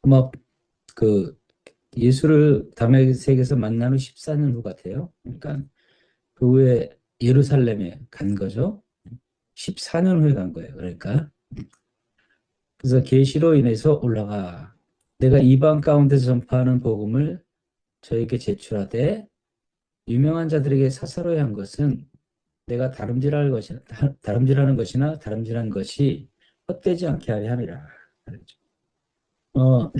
아마 그 예수를 다메섹에서 만난 후 14년 후 같아요. 그러니까 그 후에 예루살렘에 간 거죠. 14년 후에 간 거예요. 그러니까 그래서 계시로 인해서 올라가 내가 이방 가운데서 전파하는 복음을 저에게 제출하되 유명한 자들에게 사사로이 한 것은 내가 다름질하는 것이나 다름질한 것이 헛되지 않게 하려 함이라. 어,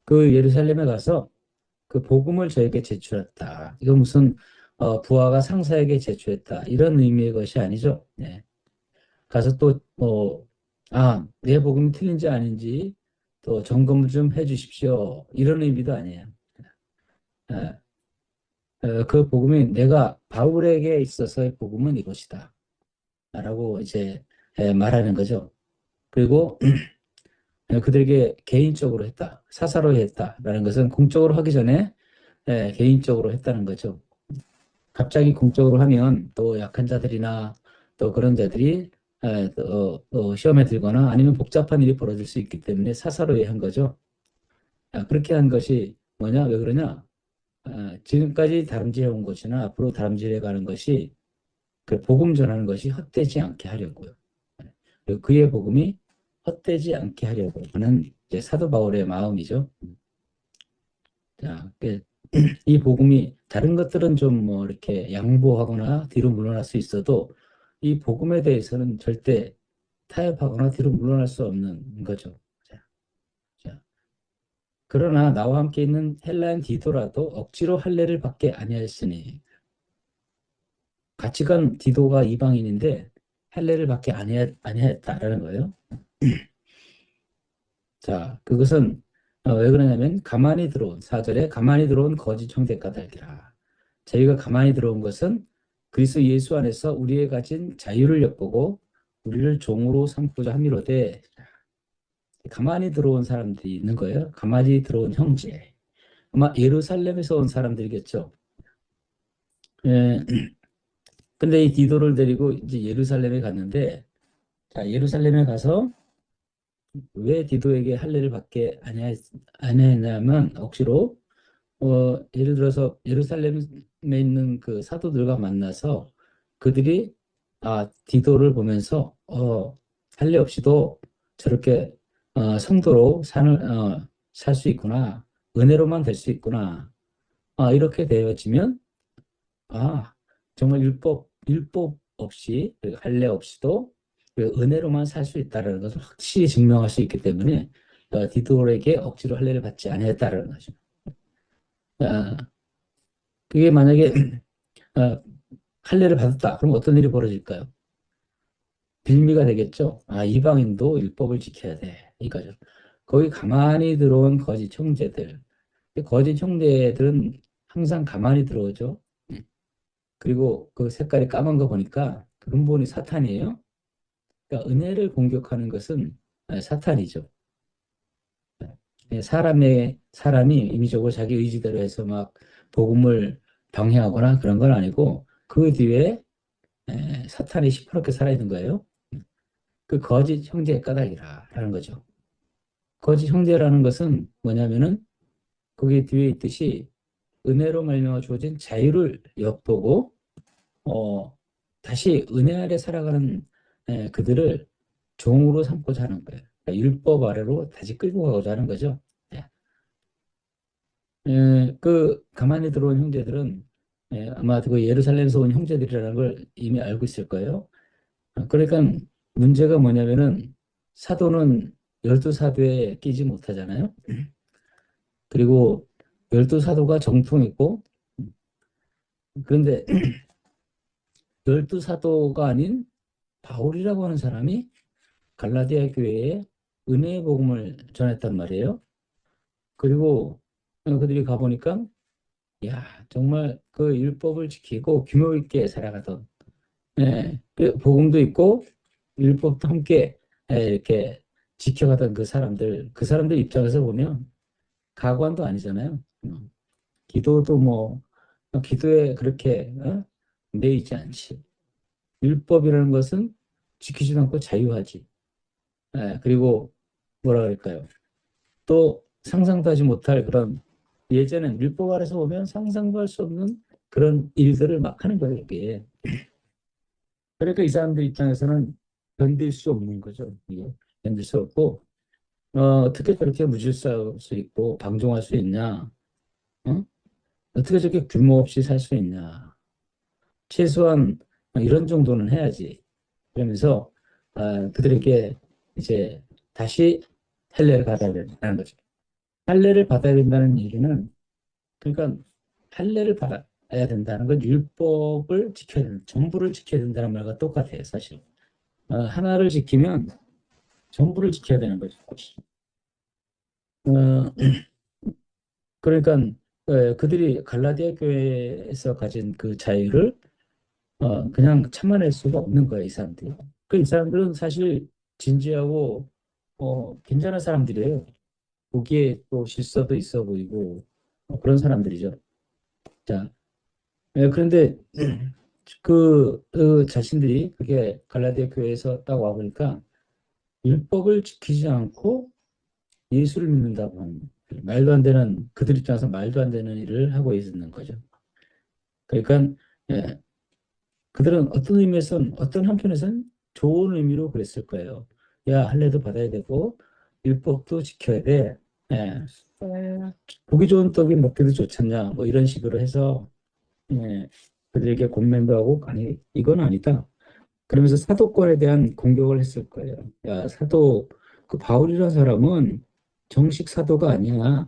그 예루살렘에 가서 그 복음을 저에게 제출했다. 이거 무슨 부하가 상사에게 제출했다. 이런 의미의 것이 아니죠. 네. 가서 또 내 복음이 틀린지 아닌지 또 점검을 좀 해주십시오. 이런 의미도 아니에요. 예, 그 복음이 내가 바울에게 있어서의 복음은 이것이다. 라고 이제 말하는 거죠. 그리고 그들에게 개인적으로 했다. 사사로이 했다라는 것은 공적으로 하기 전에 개인적으로 했다는 거죠. 갑자기 공적으로 하면 또 약한 자들이나 또 그런 자들이 또 시험에 들거나 아니면 복잡한 일이 벌어질 수 있기 때문에 사사로이 한 거죠. 그렇게 한 것이 뭐냐? 왜 그러냐? 지금까지 다름질해 온 것이나 앞으로 다름질해 가는 것이 그 복음 전하는 것이 헛되지 않게 하려고요. 그리고 그의 복음이 헛되지 않게 하려고 하는 이제 사도 바울의 마음이죠. 자, 이 복음이 다른 것들은 좀 뭐 이렇게 양보하거나 뒤로 물러날 수 있어도 이 복음에 대해서는 절대 타협하거나 뒤로 물러날 수 없는 거죠. 자, 자. 그러나 나와 함께 있는 헬라인 디도라도 억지로 할례를 받게 아니하였으니 같이 간 디도가 이방인인데 할례를 받게 아니하였다라는 거예요. 자, 그것은 왜 그러냐면 가만히 들어온 4절에 가만히 들어온 거짓 형제가 달기라. 저희가 가만히 들어온 것은 그리스도 예수 안에서 우리의 가진 자유를 엿보고 우리를 종으로 삼고자 함이로되 가만히 들어온 사람들이 있는 거예요. 가만히 들어온 형제. 아마 예루살렘에서 온 사람들이겠죠. 예, 근데 이 디도를 데리고 이제 예루살렘에 갔는데 자, 예루살렘에 가서 왜 디도에게 할례를 받게 아니했냐면 억지로 예를 들어서 예루살렘에 있는 그 사도들과 만나서 그들이 디도를 보면서 할례 없이도 저렇게 성도로 살 수 있구나. 은혜로만 될 수 있구나. 이렇게 되어지면 아, 정말 율법 없이 그 할례 없이도 그 은혜로만 살 수 있다는 것을 확실히 증명할 수 있기 때문에 디도에게 억지로 할례를 받지 아니했다는 거죠. 아, 그게 만약에 어, 할례를 받았다. 그럼 어떤 일이 벌어질까요? 빌미가 되겠죠. 이방인도 율법을 지켜야 돼. 이거죠. 거기 가만히 들어온 거짓 형제들. 거짓 형제들은 항상 가만히 들어오죠. 그리고 그 색깔이 까만 거 보니까 근본이 사탄이에요. 그러니까 은혜를 공격하는 것은 사탄이죠. 사람이 임의적으로 자기 의지대로 해서 막 복음을 병행하거나 그런 건 아니고 그 뒤에 사탄이 시퍼렇게 살아있는 거예요. 그 거짓 형제의 까닭이라는 거죠. 거짓 형제라는 것은 뭐냐면은 거기 뒤에 있듯이 은혜로 말미암아 주어진 자유를 엿보고 어, 다시 은혜 아래 살아가는 그들을 종으로 삼고자 하는 거예요. 그러니까 율법 아래로 다시 끌고 가고자 하는 거죠. 예. 그 가만히 들어온 형제들은 아마 그 예루살렘에서 온 형제들이라는 걸 이미 알고 있을 거예요. 그러니까 문제가 뭐냐면은 사도는 열두 사도에 끼지 못하잖아요. 그리고 열두 사도가 정통이고 그런데 열두 사도가 아닌 바울이라고 하는 사람이 갈라디아 교회에 은혜의 복음을 전했단 말이에요. 그리고 그들이 가보니까 야 정말 그 율법을 지키고 규모 있게 살아가던 그 복음도 있고 율법도 함께 이렇게 지켜가던 그 사람들 입장에서 보면 가관도 아니잖아요. 기도도 뭐 기도에 그렇게 매 있지 않지. 율법이라는 것은 지키지도 않고 자유하지. 그리고 뭐라 그럴까요? 또 상상도 하지 못할 그런 예전엔 율법 아래서 보면 상상도 할 수 없는 그런 일들을 막 하는 거예요, 이게. 그러니까 이 사람들 입장에서는 견딜 수 없는 거죠. 이게 견딜 수 없고, 어떻게 저렇게 무질서할 수 있고 방종할 수 있냐? 어? 어떻게 저렇게 규모 없이 살 수 있냐? 최소한 이런 정도는 해야지. 그러면서 그들에게 이제 다시 할례를 받아야 된다는 거죠. 할례를 받아야 된다는 얘기는 그러니까 할례를 받아야 된다는 건 율법을 지켜야 된다, 전부를 지켜야 된다는 말과 똑같아요, 사실. 하나를 지키면 전부를 지켜야 되는 거죠. 어, 그러니까 그들이 갈라디아 교회에서 가진 그 자유를 그냥 참아낼 수가 없는 거예요, 이 사람들이. 그 이 사람들은 사실 진지하고 괜찮은 사람들이에요. 보기에 또 실수도 있어 보이고 그런 사람들이죠. 자, 그런데 자신들이 그게 갈라디아 교회에서 딱 와보니까 율법을 지키지 않고 예수를 믿는다고 하는 말도 안 되는 그들 입장에서 말도 안 되는 일을 하고 있는 거죠. 그러니까 예, 그들은 어떤 의미에서는 어떤 한편에서는 좋은 의미로 그랬을 거예요. 야, 할례도 받아야 되고 율법도 지켜야 돼. 예, 보기 좋은 떡이 먹기도 좋잖냐. 뭐 이런 식으로 해서 예, 그들에게 권면도 하고 아니 이건 아니다. 그러면서 사도권에 대한 공격을 했을 거예요. 야, 사도 그 바울이라는 사람은 정식 사도가 아니야.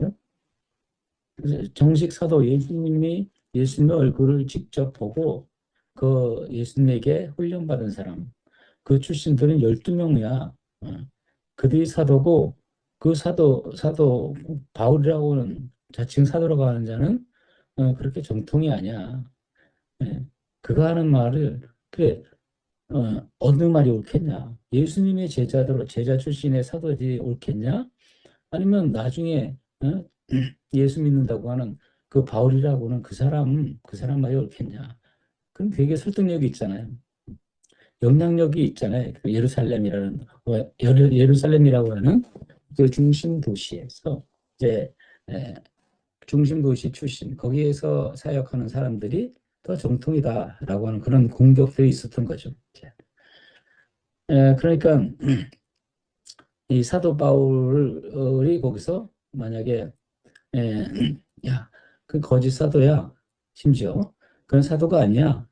예? 정식 사도 예수님의 얼굴을 직접 보고 그 예수님에게 훈련받은 사람 그 출신들은 12명이야. 그들이 사도고 그 사도 바울이라고는 자칭 사도라고 하는 자는 그렇게 정통이 아니야. 예. 그가 하는 말을 그래 어느 말이 옳겠냐? 예수님의 제자 출신의 사도들이 옳겠냐? 아니면 나중에 예수 믿는다고 하는 그 바울이라고는 그 사람 말이 옳겠냐? 그럼 되게 설득력이 있잖아요. 영향력이 있잖아요. 그 예루살렘이라고 하는 그 중심 도시에서 이제 에, 중심 도시 출신 거기에서 사역하는 사람들이 더 정통이다라고 하는 그런 공격들이 있었던 거죠. 그러니까 이 사도 바울이 거기서 만약에 에, 야, 그 거짓 사도야. 심지어 그런 사도가 아니야.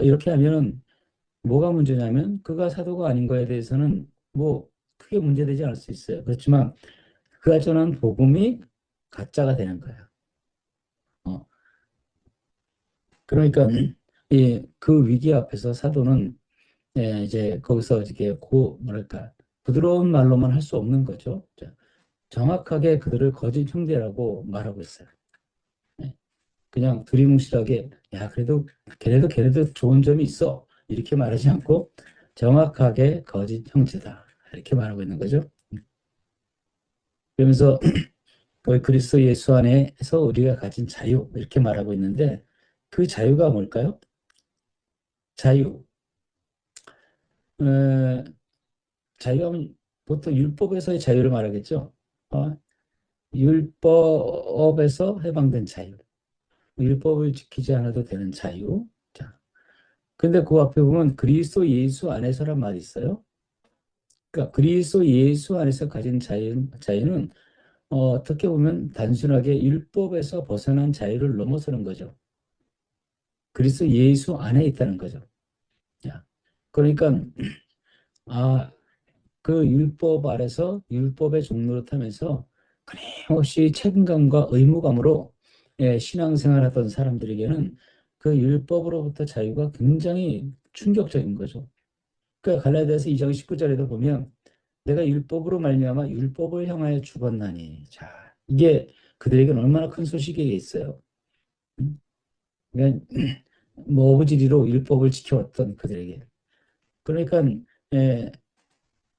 이렇게 하면은 뭐가 문제냐면 그가 사도가 아닌 거에 대해서는 뭐 크게 문제되지 않을 수 있어요. 그렇지만 그가 전한 복음이 가짜가 되는 거예요. 어, 그러니까 그 위기 앞에서 사도는 이제 거기서 이렇게 뭐랄까 부드러운 말로만 할 수 없는 거죠. 자, 정확하게 그들을 거짓 형제라고 말하고 있어요. 예, 그냥 두리뭉실하게 야 그래도 걔네도 좋은 점이 있어 이렇게 말하지 않고 정확하게 거짓 형제다 이렇게 말하고 있는 거죠. 그러면서 그 그리스도 예수 안에서 우리가 가진 자유 이렇게 말하고 있는데 그 자유가 뭘까요? 자유. 어, 자유하면 보통 율법에서의 자유를 말하겠죠. 어, 율법에서 해방된 자유. 율법을 지키지 않아도 되는 자유. 자, 근데 그 앞에 보면 그리스도 예수 안에서란 말이 있어요. 그러니까 그리스도 예수 안에서 가진 자유는 어떻게 보면 단순하게 율법에서 벗어난 자유를 넘어서는 거죠. 그리스도 예수 안에 있다는 거죠. 자, 그러니까 아, 그 율법 아래서 율법의 종로를 타면서 끊임없이 책임감과 의무감으로 신앙생활하던 사람들에게는 그 율법으로부터 자유가 굉장히 충격적인 거죠. 그러니까 갈라디아서 2장 19절에도 보면 내가 율법으로 말미암아 율법을 향하여 죽었나니. 자, 이게 그들에게는 얼마나 큰 소식이겠어요. 음? 그러니까 뭐 어부지리로 율법을 지켜왔던 그들에게. 그러니까 예,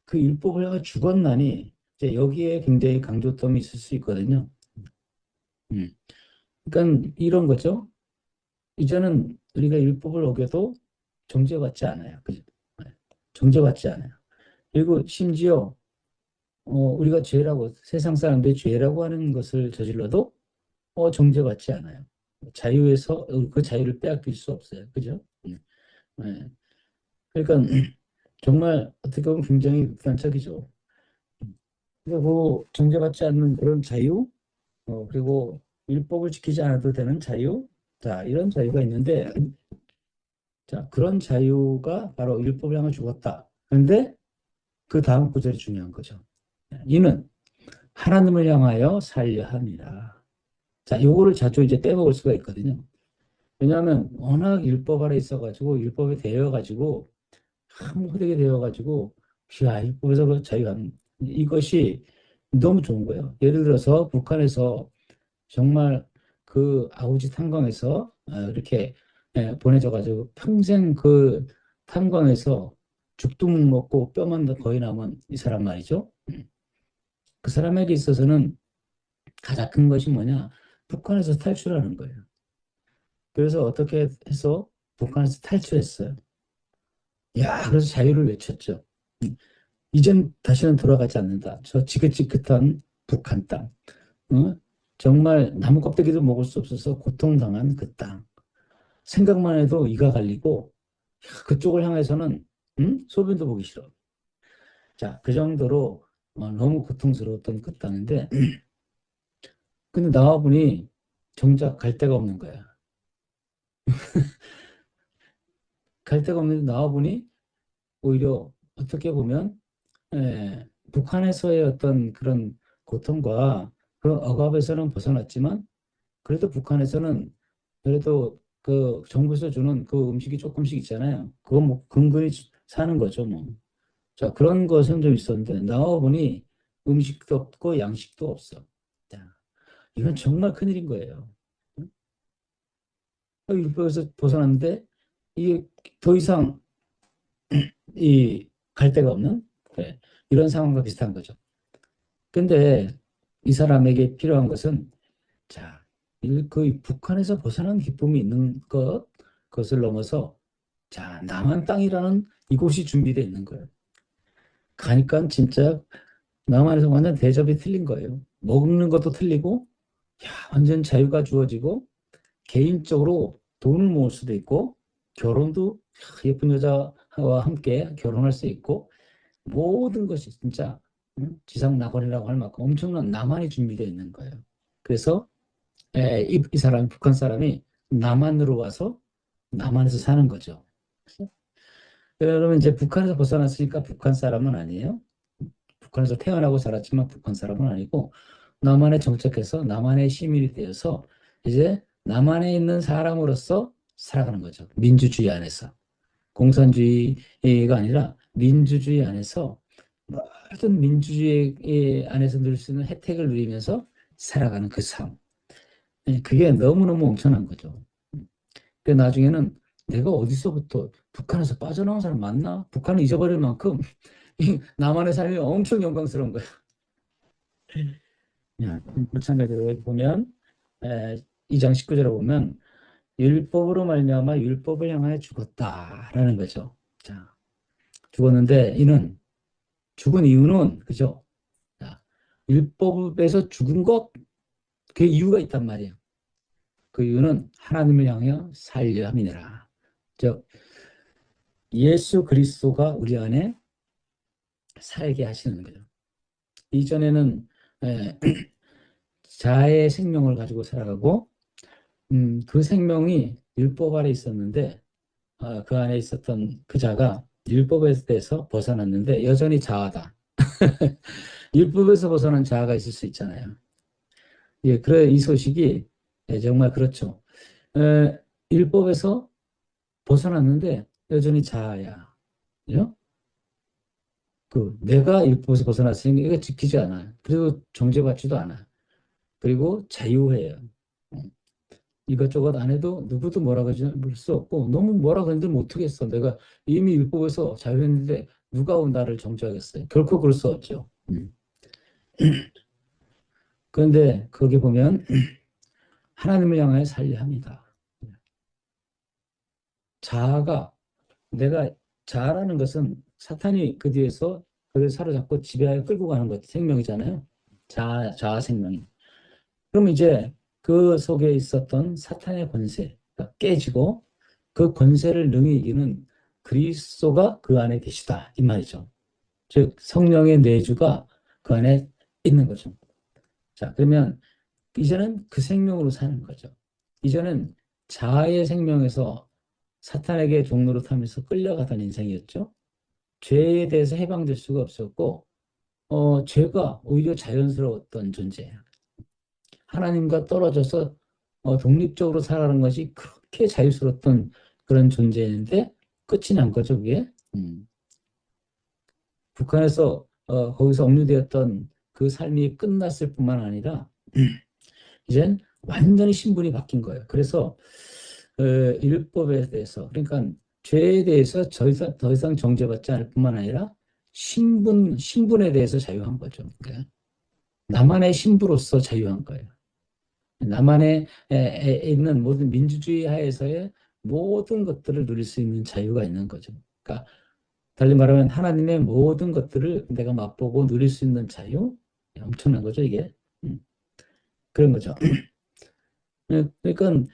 그 율법을 향해 죽었나니 이제 여기에 굉장히 강조점이 있을 수 있거든요. 음. 그러니까 이런 거죠. 이제는 우리가 율법을 어겨도 정죄받지 않아요. 그죠? 네. 정죄받지 않아요. 그리고 심지어 우리가 죄라고 세상 사람들이 죄라고 하는 것을 저질러도 정죄받지 않아요. 자유에서 그 자유를 빼앗길 수 없어요. 그죠? 네. 그러니까 정말 어떻게 보면 굉장히 극단적이죠. 그리고 정죄받지 않는 그런 자유, 그리고 율법을 지키지 않아도 되는 자유, 자, 이런 자유가 있는데, 자, 그런 자유가 바로 율법을 향해 죽었다. 그런데 그 다음 구절이 중요한 거죠. 이는 하나님을 향하여 살려 함이라. 자, 요거를 자주 이제 빼먹을 수가 있거든요. 왜냐하면 워낙 율법 아래 있어가지고 율법에 대여가지고 함무되게 되어가지고 야, 율법에서 그 자유함 이것이 너무 좋은 거예요. 예를 들어서 북한에서 정말 그 아우지 탄광에서 이렇게 보내져가지고 평생 그 탄광에서 죽도 못 먹고 뼈만 거의 남은 이 사람 말이죠. 그 사람에게 있어서는 가장 큰 것이 뭐냐? 북한에서 탈출하는 거예요. 그래서 어떻게 해서 북한에서 탈출했어요. 야, 그래서 자유를 외쳤죠. 이젠 다시는 돌아가지 않는다. 저 지긋지긋한 북한 땅. 어? 정말 나무 껍데기도 먹을 수 없어서 고통당한 그 땅. 생각만 해도 이가 갈리고 그쪽을 향해서는 소변도 보기 싫어. 자, 그 정도로 너무 고통스러웠던 그 땅인데 근데 나와보니 정작 갈 데가 없는 거야. 갈 데가 없는데 나와보니 오히려 어떻게 보면 북한에서의 어떤 그런 고통과 그 억압에서는 벗어났지만 그래도 북한에서는 그래도 그 정부에서 주는 그 음식이 조금씩 있잖아요. 그거 뭐 근근히 사는 거죠, 뭐. 자, 그런 것은 좀 있었는데 나와 보니 음식도 없고 양식도 없어. 자, 이건 정말 큰일인 거예요. 율법에서 벗어났는데 이게 더 이상 이 갈 데가 없는 이런 상황과 비슷한 거죠. 근데 이 사람에게 필요한 것은 자, 그 북한에서 벗어난 기쁨이 있는 그것을 넘어서 자, 남한 땅이라는 이곳이 준비되어 있는 거예요. 가니까 진짜 남한에서 완전 대접이 틀린 거예요. 먹는 것도 틀리고, 야, 완전 자유가 주어지고, 개인적으로 돈을 모을 수도 있고, 결혼도 예쁜 여자와 함께 결혼할 수 있고, 모든 것이 진짜 지상 낙원이라고 할 만큼 엄청난 남한이 준비되어 있는 거예요. 그래서 이 사람, 북한 사람이 남한으로 와서 남한에서 사는 거죠. 그러면 이제 북한에서 벗어났으니까 북한 사람은 아니에요. 북한에서 태어나고 살았지만 북한 사람은 아니고 남한에 정착해서 남한의 시민이 되어서 이제 남한에 있는 사람으로서 살아가는 거죠. 민주주의 안에서. 공산주의가 아니라 민주주의 안에서 모든 민주주의 안에서 누릴 수 있는 혜택을 누리면서 살아가는 그 삶. 그게 너무너무 엄청난 거죠. 그 나중에는 내가 어디서부터 북한에서 빠져나온 사람 맞나? 북한을 잊어버릴 만큼 이 남한의 삶이 엄청 영광스러운 거예요. 야, 마찬가지로 여기 보면 2장 19절에 보면 율법으로 말미암아 율법을 향하여 죽었다라는 거죠. 자, 죽었는데 이는 죽은 이유는 그죠? 자, 율법에서 죽은 것, 그 이유가 있단 말이에요. 그 이유는 하나님을 향하여 살려 함이니라. 즉 예수 그리스도가 우리 안에 살게 하시는 거죠. 이전에는 에, 자의 생명을 가지고 살아가고 그 생명이 율법 아래 있었는데 그 안에 있었던 그 자가 율법에 대해서 벗어났는데 여전히 자아다. 율법에서 벗어난 자아가 있을 수 있잖아요. 예, 그래 이 소식이 정말 그렇죠. 에, 율법에서 벗어났는데 여전히 자아야. 그죠? 그 내가 율법에서 벗어났으니 이거 지키지 않아요. 그리고 정죄받지도 않아. 그리고 자유해요. 이것저것 안 해도 누구도 뭐라 그러지 수 없고 너무 뭐라 그러는데 못하겠어. 내가 이미 율법에서 자유했는데 누가 나를 정죄하겠어요. 결코 그럴 수 없죠. 그런데 거기 보면 하나님을 향하여 살려 합니다. 자아가 내가 자아라는 것은 사탄이 그 뒤에서 그래서 사로잡고 지배하여 끌고 가는 것, 생명이잖아요. 자아 생명이. 그럼 이제 그 속에 있었던 사탄의 권세가 깨지고 그 권세를 능히 이기는 그리스도가 그 안에 계시다. 이 말이죠. 즉, 성령의 내주가 그 안에 있는 거죠. 자, 그러면 이제는 그 생명으로 사는 거죠. 이제는 자아의 생명에서 사탄에게 종로로 타면서 끌려가던 인생이었죠. 죄에 대해서 해방될 수가 없었고, 죄가 오히려 자연스러웠던 존재예요. 하나님과 떨어져서 독립적으로 살아가는 것이 그렇게 자유스러웠던 그런 존재인데 끝이 난 거죠, 그게. 북한에서 거기서 억류되었던 그 삶이 끝났을 뿐만 아니라 이젠 완전히 신분이 바뀐 거예요. 그래서 율법에 대해서 그러니까 죄에 대해서 더 이상 정죄받지 않을 뿐만 아니라 신분에 대해서 자유한 거죠. 그러니까 나만의 신부로서 자유한 거예요. 나만의 있는 모든 민주주의 하에서의 모든 것들을 누릴 수 있는 자유가 있는 거죠. 그러니까 달리 말하면 하나님의 모든 것들을 내가 맛보고 누릴 수 있는 자유? 엄청난 거죠, 이게. 그런 거죠. 그러니까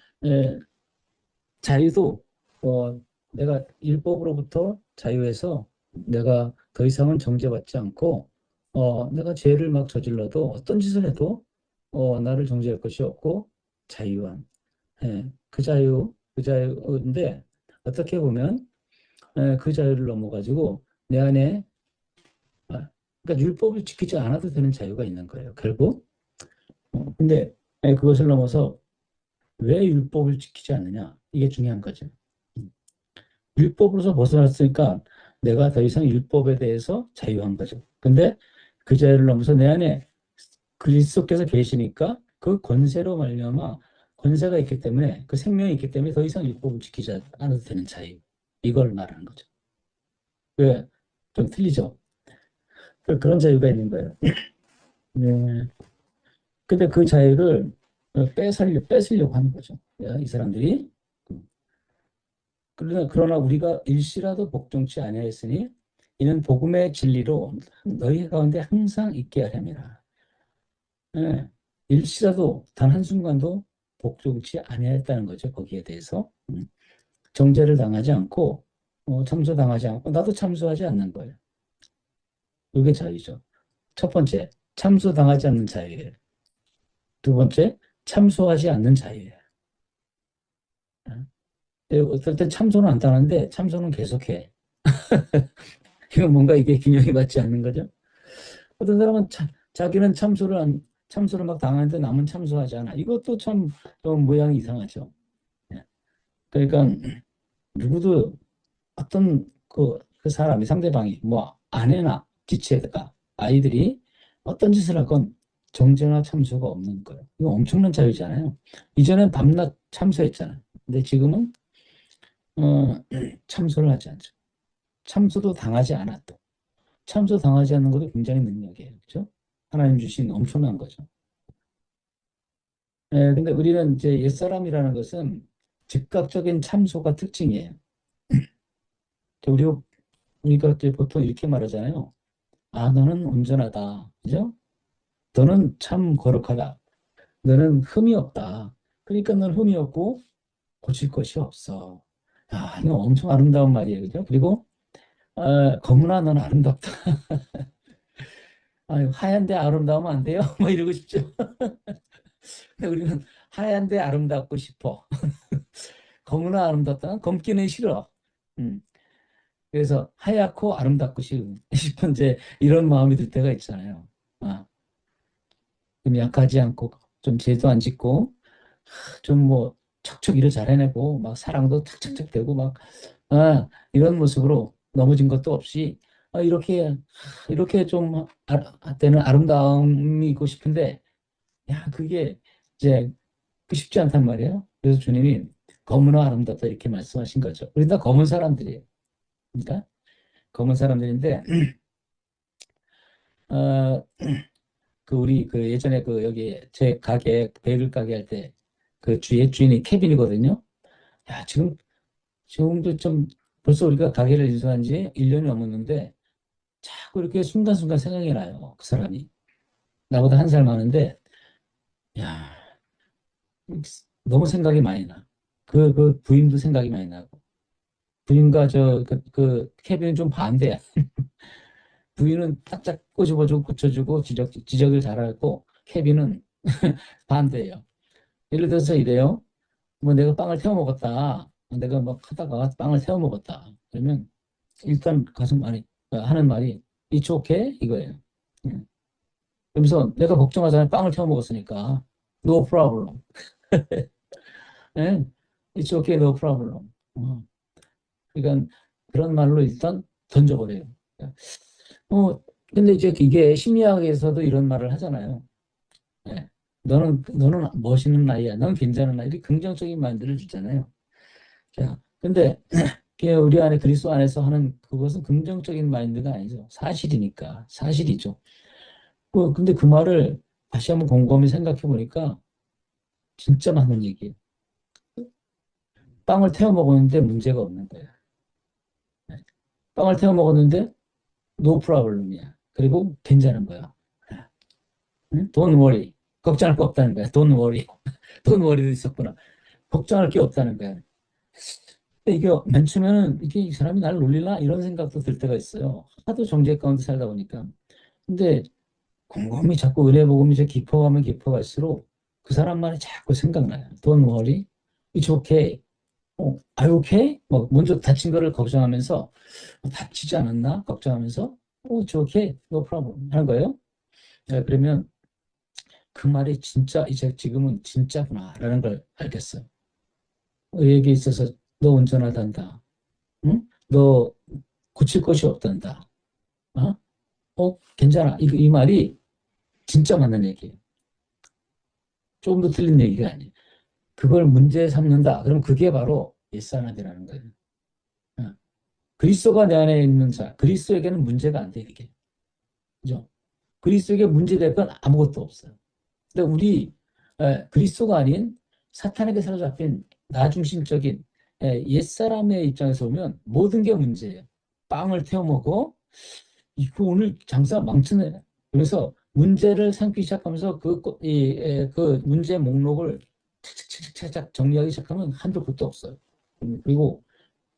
자유도 내가 율법으로부터 자유해서 내가 더 이상은 정죄받지 않고 내가 죄를 막 저질러도 어떤 짓을 해도 나를 정죄할 것이 없고 자유한 그 자유인데 어떻게 보면 그 자유를 넘어가지고 내 안에 그러니까 율법을 지키지 않아도 되는 자유가 있는 거예요. 결국 근데 그것을 넘어서 왜 율법을 지키지 않느냐 이게 중요한 거죠. 율법으로서 벗어났으니까 내가 더 이상 율법에 대해서 자유한 거죠. 근데 그 자유를 넘어서 내 안에 그리스도께서 계시니까 그 권세로 말미암아 권세가 있기 때문에 그 생명이 있기 때문에 더 이상 율법을 지키지 않아도 되는 자유. 이걸 말하는 거죠. 왜? 좀 틀리죠? 그런 자유가 있는 거예요. 네. 근데 그 자유를 뺏으려고 하는 거죠. 이 사람들이. 그러나 우리가 일시라도 복종치 아니하였으니 이는 복음의 진리로 너희 가운데 항상 있게 하렵니다. 예, 일시라도 단 한순간도 복종치 아니하였다는 거죠. 거기에 대해서. 정죄를 당하지 않고 참소당하지 않고 나도 참소하지 않는 거예요. 이게 자유죠. 첫 번째, 참소당하지 않는 자유예요. 두 번째, 참소하지 않는 자유예요. 어떨 땐 참소는 안 당하는데 참소는 계속해. 이건 뭔가 이게 균형이 맞지 않는 거죠. 어떤 사람은 자기는 참소를 막 당하는데 남은 참소하지 않아. 이것도 참 좀 모양이 이상하죠. 예. 그러니까 누구도 어떤 그 사람이 상대방이 뭐 아내나 지체가 아이들이 어떤 짓을 하건 정죄나 참소가 없는 거예요. 이거 엄청난 자유잖아요. 이전엔 밤낮 참소했잖아요. 근데 지금은 어, 참소를 하지 않죠. 참소도 당하지 않았도. 참소 당하지 않는 것도 굉장히 능력이에요. 그렇죠? 하나님 주신 엄청난 거죠. 근데 우리는 이제 옛사람이라는 것은 즉각적인 참소가 특징이에요. 우리, 우리가 이제 보통 이렇게 말하잖아요. 아, 너는 온전하다. 그죠? 너는 참 거룩하다. 너는 흠이 없다. 그러니까 너는 흠이 없고 고칠 것이 없어. 아, 이거 엄청 아름다운 말이에요. 그죠? 그리고, 거무나 넌 아름답다. 아유, 하얀데 아름다우면 안 돼요? 뭐 이러고 싶죠. 근데 우리는 하얀데 아름답고 싶어. 검으나 아름답다. 검기는 싫어. 음. 그래서 하얗고 아름답고 싶은 이제 이런 마음이 들 때가 있잖아요. 아, 좀 약하지 않고 좀 죄도 안 짓고 좀 뭐 척척 일을 잘 해내고 막 사랑도 척척척 되고 막 이런 모습으로 넘어진 것도 없이 이렇게 좀 때는 아름다움이고 싶은데 야 그게 이제 쉽지 않단 말이에요. 그래서 주님이 검은아 아름답다 이렇게 말씀하신 거죠. 우리 다 검은 사람들이에요. 그러니까 검은 사람들인데 어, 그 우리 그 예전에 그 여기 제 가게 베이글 가게 할 때 그 주인이 케빈이거든요. 야 지금도 좀 벌써 우리가 가게를 인수한 지 1년이 넘었는데 자꾸 이렇게 순간순간 생각이 나요. 그 사람이. 나보다 한 살 많은데, 야, 너무 생각이 많이 나. 그 부인도 생각이 많이 나고. 부인과 케빈은 좀 반대야. 부인은 딱딱 꼬집어주고 고쳐주고 지적을 잘하고, 케빈은 반대예요. 예를 들어서 이래요. 뭐 내가 빵을 태워 먹었다. 내가 막 하다가 빵을 태워 먹었다. 그러면 일단 가서 하는 말이 It's okay? 이거예요. 예. 그러면서 내가 걱정하잖아요. 빵을 태워 먹었으니까. No problem. 예? It's okay, no problem. 그러니까 그런 말로 일단 던져버려요. 어, 근데 이제 이게 심리학에서도 이런 말을 하잖아요. 예. 너는 멋있는 아이야. 넌 괜찮은 아이. 이렇게 긍정적인 마인드를 주잖아요. 자, 근데 그게 우리 안에 그리스도 안에서 하는 그것은 긍정적인 마인드가 아니죠. 사실이니까. 사실이죠. 근데 그 말을 다시 한번 곰곰이 생각해 보니까 진짜 맞는 얘기예요. 빵을 태워 먹었는데 문제가 없는 거예요. 네. 빵을 태워 먹었는데 no problem이야. 그리고 괜찮은 거야. 응? Don't worry. 걱정할 거 없다는 거야. Don't worry. Don't worry도 있었구나. 걱정할 게 없다는 거야. 근데 이게 맨 처음에는 이게 이 사람이 나를 놀리나 이런 생각도 들 때가 있어요. 하도 정죄 가운데 살다 보니까. 근데 곰곰이 자꾸 은혜 복음이 이제 깊어가면 깊어갈수록 그 사람 말이 자꾸 생각나요. Don't worry. It's okay. Are you okay? 뭐 먼저 다친 거를 걱정하면서 다치지 않았나? 걱정하면서 It's okay. No problem. 하는 거예요. 네, 그러면 그 말이 진짜 이제 지금은 진짜구나라는 걸 알겠어요. 얘기에 있어서 너 운전하단다. 응? 너 고칠 것이 없단다. 어? 괜찮아. 이 말이 진짜 맞는 얘기예요. 조금 더 틀린 얘기가 아니에요. 그걸 문제 삼는다. 그럼 그게 바로 예산업이라는 거예요. 어. 그리스도가 내 안에 있는 자, 그리스도에게는 문제가 안 돼, 이게. 그죠? 그리스도에게 문제될 건 아무것도 없어요. 근데 그리스도가 아닌 사탄에게 사로잡힌 나중심적인 옛사람의 입장에서 보면 모든 게 문제예요. 빵을 태워 먹어. 이거 오늘 장사 망치네. 그래서 문제를 삼기 시작하면서 그 문제 목록을 차착차착 정리하기 시작하면 한도 끝도 없어요. 그리고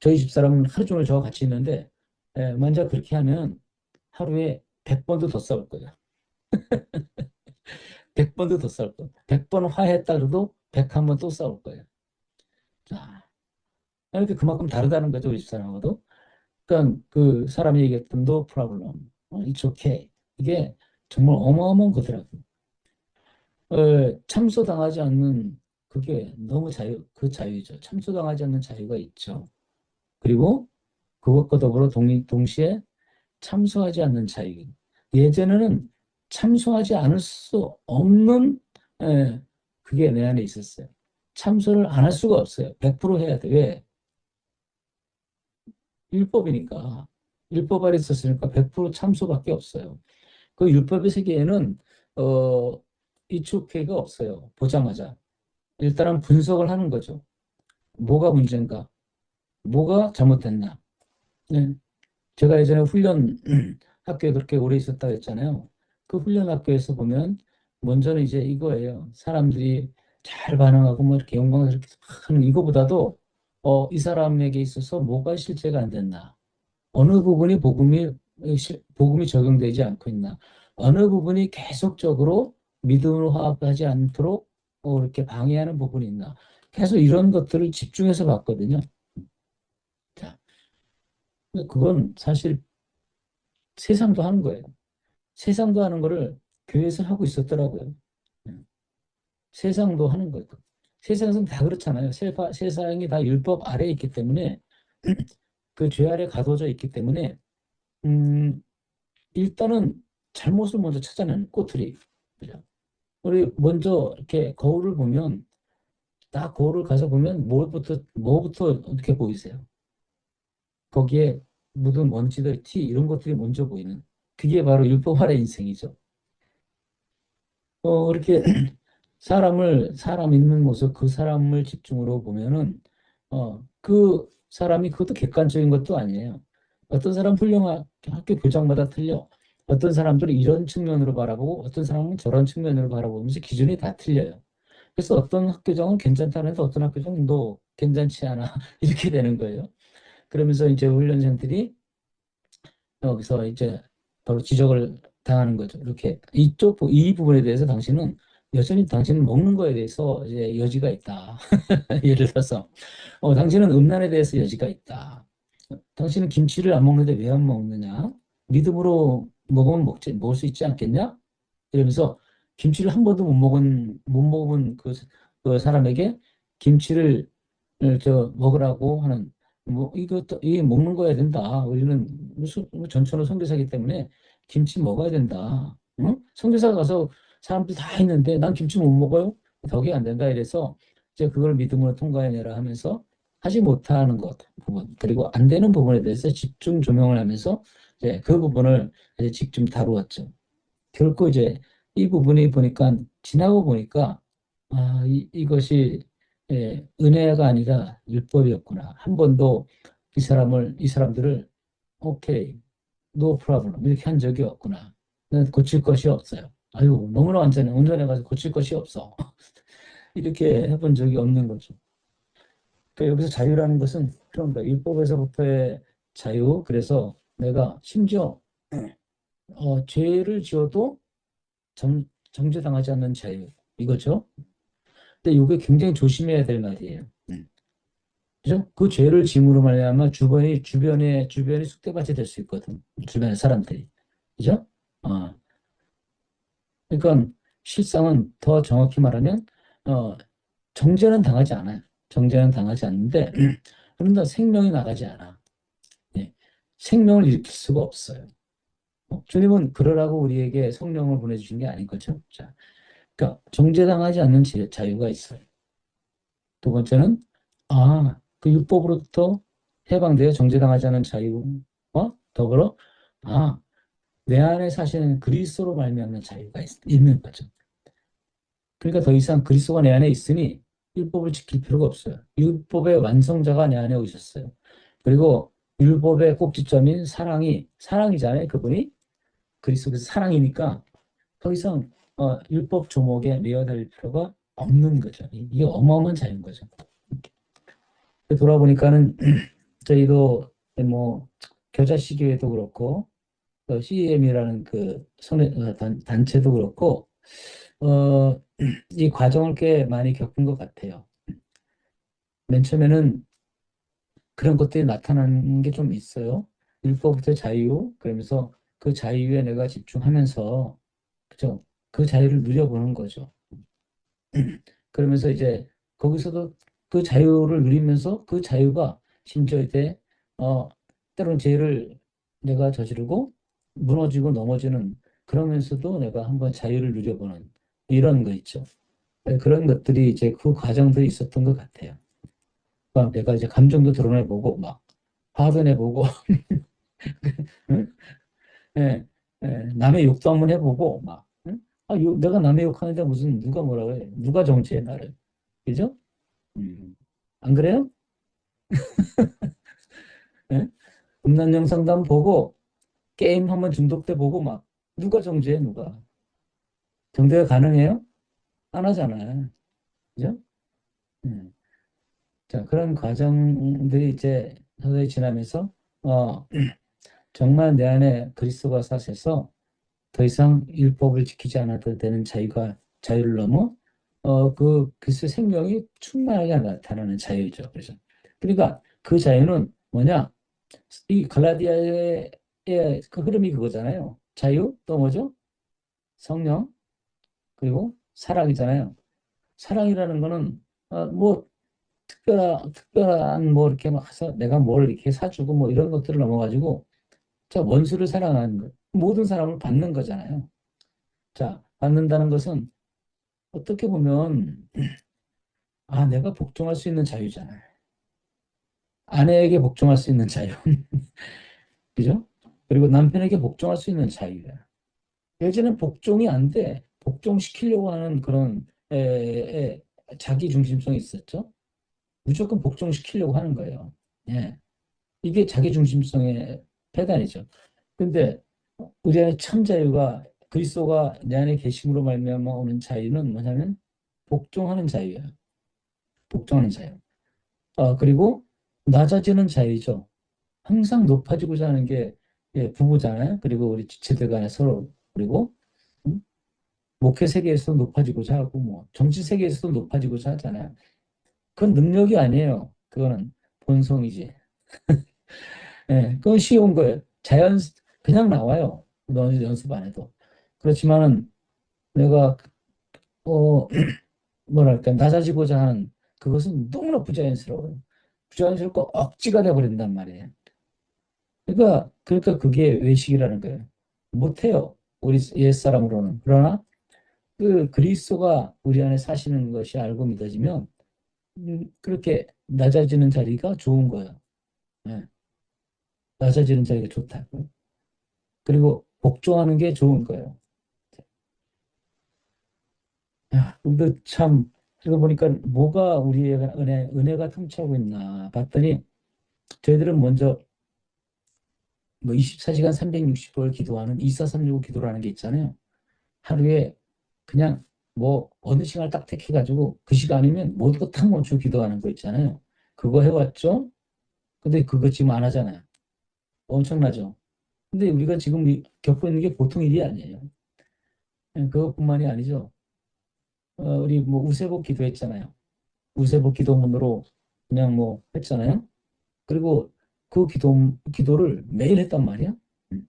저희 집사람은 하루 종일 저와 같이 있는데 만약 그렇게 하면 하루에 100번도 더 싸울 거예요. 100번도 더 싸울 거예요. 100번 화해했다 그래도 101번 또 싸울 거예요. 자, 이렇게 그만큼 다르다는 거죠, 우리 집사람하고도. 그러니까 그 사람이 얘기했던 no problem, it's okay. 이게 정말 어마어마한 거더라고요. 참소당하지 않는 그게 너무 그 자유죠. 참소당하지 않는 자유가 있죠. 그리고 그것과 더불어 동시에 참소하지 않는 자유. 예전에는 참소하지 않을 수 없는 그게 내 안에 있었어요. 참소를 안 할 수가 없어요. 100% 해야 돼. 왜? 율법이니까. 율법 아래 있었으니까 100% 참소밖에 없어요. 그 율법의 세계에는 어, 이축회가 없어요. 보자마자. 일단은 분석을 하는 거죠. 뭐가 문제인가? 뭐가 잘못됐나? 네. 제가 예전에 훈련 학교에 그렇게 오래 있었다고 했잖아요. 그 훈련 학교에서 보면 먼저는 이제 이거예요. 사람들이 잘 반응하고 뭐 이렇게 영광스럽게 하는 이거보다도 이 사람에게 있어서 뭐가 실제가 안 됐나? 어느 부분이 복음이 적용되지 않고 있나? 어느 부분이 계속적으로 믿음으로 화합하지 않도록 이렇게 방해하는 부분이 있나? 계속 이런 것들을 집중해서 봤거든요. 자, 그건 사실 세상도 하는 거예요. 세상도 하는 거를 교회에서 하고 있었더라고요. 음, 세상도 하는 거예요. 세상에서는 다 그렇잖아요. 세상이 다 율법 아래에 있기 때문에 그 죄 아래 가둬져 있기 때문에 음, 일단은 잘못을 먼저 찾아내는 꼬투리. 그죠? 우리 먼저 이렇게 거울을 보면 딱 거울을 가서 보면 뭐부터 어떻게 보이세요? 거기에 묻은 먼지들, 티 이런 것들이 먼저 보이는 그게 바로 율법 아래 인생이죠. 이렇게 사람 있는 모습, 그 사람을 집중으로 보면은, 그 사람이 그것도 객관적인 것도 아니에요. 어떤 사람 훌륭한 학교 교장마다 틀려. 어떤 사람들은 이런 측면으로 바라보고 어떤 사람은 저런 측면으로 바라보면서 기준이 다 틀려요. 그래서 어떤 학교장은 괜찮다는데 어떤 학교장은 너 괜찮지 않아. 이렇게 되는 거예요. 그러면서 이제 훈련생들이 여기서 이제 바로 지적을 당하는 거죠. 이렇게 이 부분에 대해서 당신은 여전히 당신은 먹는 거에 대해서 이제 여지가 있다. 예를 들어서 당신은 음란에 대해서 여지가 있다. 당신은 김치를 안 먹는데 왜 안 먹느냐? 믿음으로 먹으면 먹을 수 있지 않겠냐? 이러면서 김치를 한 번도 못 먹은 그 사람에게 김치를 먹으라고 하는 뭐 이것도 이게 먹는 거야 된다. 우리는 무슨 전천후 선교사기 때문에 김치 먹어야 된다. 응? 선교사 가서 사람들 다 있는데 난 김치 못 먹어요. 덕이 안 된다. 이래서 이제 그걸 믿음으로 통과해내라 하면서 하지 못하는 것 부분 그리고 안 되는 부분에 대해서 집중 조명을 하면서 이제 그 부분을 이제 직접 다루었죠. 결코 이제 이 부분이 보니까 지나고 보니까 이것이 은혜가 아니라 율법이었구나. 한 번도 이 사람들을 오케이, 노 프라블럼 이렇게 한 적이 없구나. 난 고칠 것이 없어요. 아유, 너무나 완전해. 온전해가지고 고칠 것이 없어. 이렇게 해본 적이 없는 거죠. 그러니까 여기서 자유라는 것은 그런 거예요. 율법에서부터의 자유. 그래서 내가 심지어 죄를 지어도 정죄당하지 않는 자유. 이거죠. 근데 이게 굉장히 조심해야 될 말이에요. 그죠? 그 죄를 짐으로 말미암아 주변이 쑥대밭이 될 수 있거든. 주변의 사람들이. 그죠? 어. 그러니까 실상은 더 정확히 말하면 어, 정죄는 당하지 않아요. 정죄는 당하지 않는데 그런다 생명이 나가지 않아. 예. 생명을 일으킬 수가 없어요. 주님은 그러라고 우리에게 성령을 보내주신 게 아닌 거죠. 자, 그러니까 정죄당하지 않는 자유가 있어요. 두 번째는 그 율법으로부터 해방되어 정죄당하지 않은 자유와 더불어 내 안에 사시는 그리스도로 말미암는 자유가 있는 거죠. 그러니까 더 이상 그리스도가 내 안에 있으니 율법을 지킬 필요가 없어요. 율법의 완성자가 내 안에 오셨어요. 그리고 율법의 꼭지점인 사랑이잖아요. 그분이 그리스도께서 사랑이니까 더 이상 율법 조목에 매여들 필요가 없는 거죠. 이게 어마어마한 자유인 거죠. 돌아보니까는 저희도 뭐 겨자씨교회도 그렇고 또 CEM이라는 그 단체도 그렇고 어, 이 과정을 꽤 많이 겪은 것 같아요. 맨 처음에는 그런 것들이 나타나는 게 좀 있어요. 율법부터 자유 그러면서 그 자유에 내가 집중하면서 그죠? 그 자유를 누려보는 거죠. 그러면서 이제 거기서도 그 자유를 누리면서 그 자유가 심지어 이제 어 때로는 죄를 내가 저지르고 무너지고 넘어지는 그러면서도 내가 한번 자유를 누려보는 이런 거 있죠. 그런 것들이 이제 그 과정들이 있었던 것 같아요. 그러니까 내가 이제 감정도 드러내보고 막 화변해보고 예, 남의 욕도 한번 해보고 막 내가 남의 욕하는데 무슨 누가 뭐라고 해? 누가 정죄해 나를? 그죠? 음. 안 그래요? 예? 음란 영상도 한번 보고 게임 한번 중독돼 보고 막 누가 정죄해 누가 정죄가 가능해요? 안 하잖아요. 그죠? 음. 자 그런 과정들이 이제 서서히 지나면서 어 정말 내 안에 그리스도가 사셔서 더 이상 율법을 지키지 않아도 되는 자유를 넘어 그 그리스도 생명이 충만하게 나타나는 자유죠. 그래서 그러니까 그 자유는 뭐냐? 이 갈라디아의 그 흐름이 그거잖아요. 자유 또 뭐죠? 성령 그리고 사랑이잖아요. 사랑이라는 거는 뭐 특별한 뭐 이렇게 막 해서 내가 뭘 이렇게 사주고 뭐 이런 것들을 넘어가지고 자 원수를 사랑하는 것 모든 사람을 받는 거잖아요. 자 받는다는 것은 어떻게 보면 내가 복종할 수 있는 자유잖아요. 아내에게 복종할 수 있는 자유, 그죠? 그리고 남편에게 복종할 수 있는 자유야. 예전엔 복종이 안 돼. 복종시키려고 하는 그런 자기 중심성이 있었죠. 무조건 복종시키려고 하는 거예요. 예. 이게 자기 중심성의 폐단이죠. 근데 우리 안에 참 자유가 그리스도가 내 안에 계심으로 말미암아 오는 자유는 뭐냐면 복종하는 자유예요. 복종하는 자유. 그리고 낮아지는 자유죠. 항상 높아지고자 하는 게 예, 부부잖아요. 그리고 우리 지체들 간에 서로 그리고 음? 목회 세계에서도 높아지고자 하고 뭐 정치 세계에서도 높아지고자 하잖아요. 그건 능력이 아니에요. 그거는 본성이지. 예, 그건 쉬운 거예요. 그냥 나와요. 너 연습 안 해도. 그렇지만은 내가 어 뭐랄까 낮아지고자 하는 그것은 너무나 부자연스러워요. 부자연스럽고 억지가 돼버린단 말이에요. 그러니까 그게 외식이라는 거예요. 못해요. 우리 옛사람으로는. 그러나 그 그리스도가 우리 안에 사시는 것이 알고 믿어지면 그렇게 낮아지는 자리가 좋은 거예요. 예, 낮아지는 자리가 좋다고. 그리고 복종하는 게 좋은 거예요. 야, 근데 참 그러고 보니까 뭐가 우리의 은혜가 통치하고 있나 봤더니 저희들은 먼저 뭐 24시간 365일 기도하는 2436 기도라는 게 있잖아요. 하루에 그냥 뭐 어느 시간을 딱 택해가지고 그 시간이면 모두가 탁 멈추고 기도하는 거 있잖아요. 그거 해왔죠? 근데 그거 지금 안 하잖아요. 엄청나죠? 근데 우리가 지금 겪고 있는 게 보통 일이 아니에요. 그것뿐만이 아니죠. 우리 뭐 우세복 기도했잖아요. 우세복 기도문으로 그냥 뭐 했잖아요. 그리고 그 기도를 매일 했단 말이야. 음.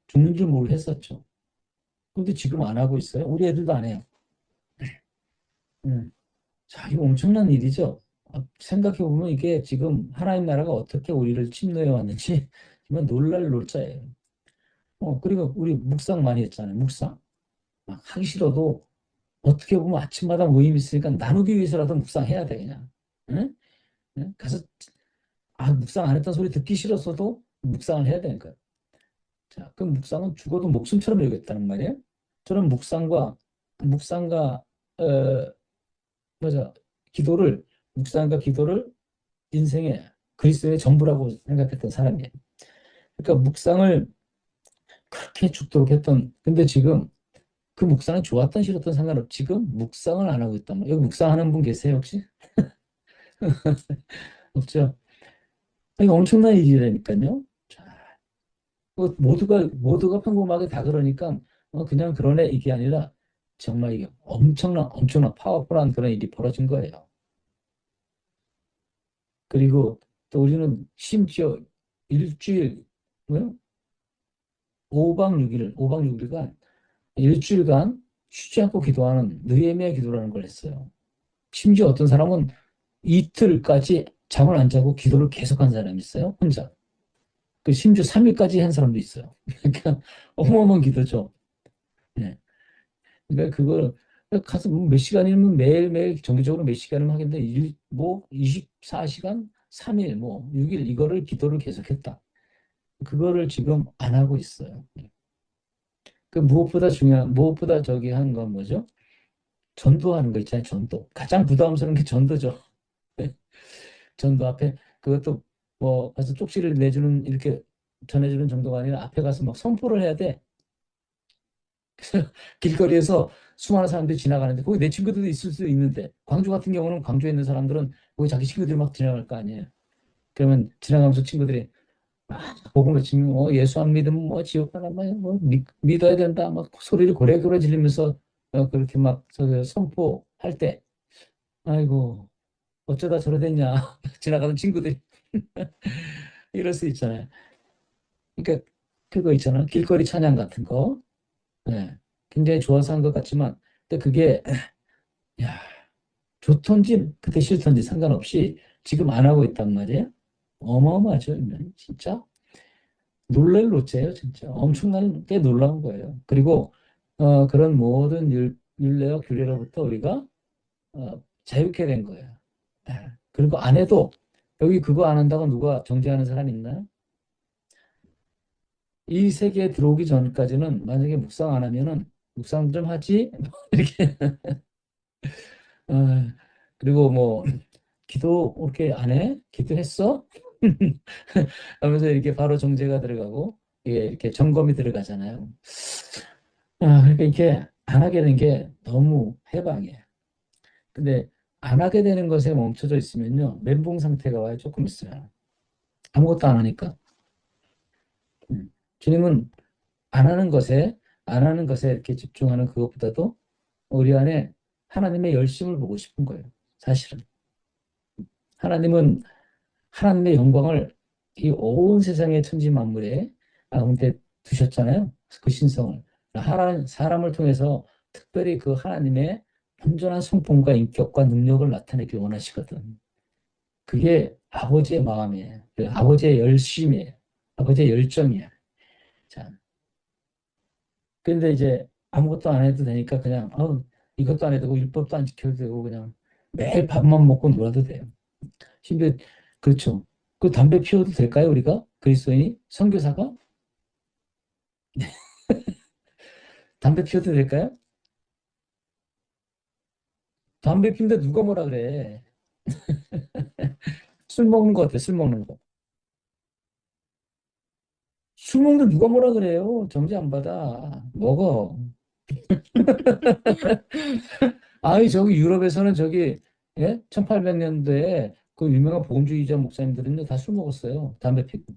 죽는 줄 모르고 했었죠. 근데 지금 안 하고 있어요. 우리 애들도 안 해요. 음. 자, 이거 엄청난 일이죠. 생각해보면 이게 지금 하나님 나라가 어떻게 우리를 침노해 왔는지 정말 놀랄 놀자예요. 그리고 우리 묵상 많이 했잖아요. 묵상. 막 하기 싫어도 어떻게 보면 아침마다 모임 있으니까 나누기 위해서라도 묵상해야 돼, 그냥. 응? 응? 가서, 묵상 안 했던 소리 듣기 싫었어도 묵상을 해야 되니까. 자, 그 묵상은 죽어도 목숨처럼 여겼다는 말이에요. 저는 묵상과, 어, 맞아. 기도를, 묵상과 기도를 인생의 그리스도의 전부라고 생각했던 사람이에요. 그러니까 묵상을 그렇게 죽도록 근데 지금 그 묵상이 좋았던 싫었던 상관없이 지금 묵상을 안 하고 있단 말이에요. 여기 묵상하는 분 계세요, 혹시? 없죠? 이거 엄청난 일이라니까요. 자, 모두가 평범하게 다 그러니까, 그냥 그런 애 이게 아니라, 정말 이게 엄청난 파워풀한 그런 일이 벌어진 거예요. 그리고 또 우리는 심지어 일주일, 뭐요? 5박 6일간 일주일간 쉬지 않고 기도하는 느헤미야 기도라는 걸 했어요. 심지어 어떤 사람은 이틀까지 잠을 안 자고 기도를 계속한 사람이 있어요. 혼자. 심지어 3일까지 한 사람도 있어요. 그러니까 어마어마한 기도죠. 네. 그러니까 그걸 가서 뭐몇 시간이면 매일매일 정기적으로 몇 시간을 하겠는데 뭐 24시간, 3일, 뭐 6일 이거를 기도를 계속했다. 그거를 지금 안 하고 있어요. 무엇보다 저기 한 건 뭐죠? 전도하는 거 있잖아요. 전도. 가장 부담스러운 게 전도죠. 전도 앞에 그것도 뭐 가서 쪽지를 이렇게 전해주는 정도가 아니라 앞에 가서 막 선포를 해야 돼. 길거리에서 수많은 사람들이 지나가는데 거기 내 친구들도 있을 수 있는데 광주 같은 경우는 광주에 있는 사람들은 거기 자기 친구들이 막 지나갈 거 아니에요. 그러면 지나가면서 친구들이 막 복음을 지금 예수 안 믿으면 뭐 지옥 가나 뭐 믿어야 된다 막 소리를 고래고래 지르면서 그렇게 막 선포할 때 아이고 어쩌다 저래 됐냐 지나가는 친구들이 이럴 수 있잖아요. 그러니까 그거 있잖아 길거리 찬양 같은 거 네. 굉장히 좋아서 한 것 같지만 근데 그게 야 좋던지 그때 싫던지 상관없이 지금 안 하고 있단 말이에요. 어마어마하죠. 진짜 놀랄 노재예요. 진짜 엄청나게 놀라운 거예요. 그리고 그런 모든 율례와 규례로부터 우리가 자유케 된 거예요. 예. 그리고 안 해도 여기 그거 안 한다고 누가 정죄하는 사람 있나요? 이 세계에 들어오기 전까지는 만약에 묵상 안 하면은 묵상 좀 하지 이렇게 어, 그리고 뭐 기도 이렇게 안 해? 기도했어? 하면서 이렇게 바로 정제가 들어가고, 이게 이렇게 점검이 들어가잖아요. 그러니까 이렇게 안 하게 된 게 너무 해방이에요. 근데 안 하게 되는 것에 멈춰져 있으면요, 멘붕 상태가 와요. 조금 있어요. 아무것도 안 하니까. 주님은 안 하는 것에, 안 하는 것에 이렇게 집중하는 그것보다도 우리 안에 하나님의 열심을 보고 싶은 거예요. 사실은. 하나님은 하나님의 영광을 이 온 세상의 천지 만물에 가운데 두셨잖아요. 그 신성을. 사람을 통해서 특별히 그 하나님의 온전한 성품과 인격과 능력을 나타내기 원하시거든. 그게 아버지의 마음이에요. 그 아버지의 열심이에요. 아버지의 열정이에요. 자, 근데 이제 아무것도 안 해도 되니까 그냥, 이것도 안 해도 되고, 율법도 안 지켜도 되고, 그냥 매일 밥만 먹고 놀아도 돼요. 심지어, 그렇죠. 그 담배 피워도 될까요, 우리가? 그리스도인이? 선교사가? 담배 피워도 될까요? 담배 피는데 누가 뭐라 그래? 술 먹는 거 어때? 술 먹는 거. 술 먹는데 누가 뭐라 그래요? 정지 안 받아. 먹어. 아니, 저기 유럽에서는 저기, 예? 1800년대에 그 유명한 복음주의자 목사님들은요, 다 술 먹었어요. 담배 피고.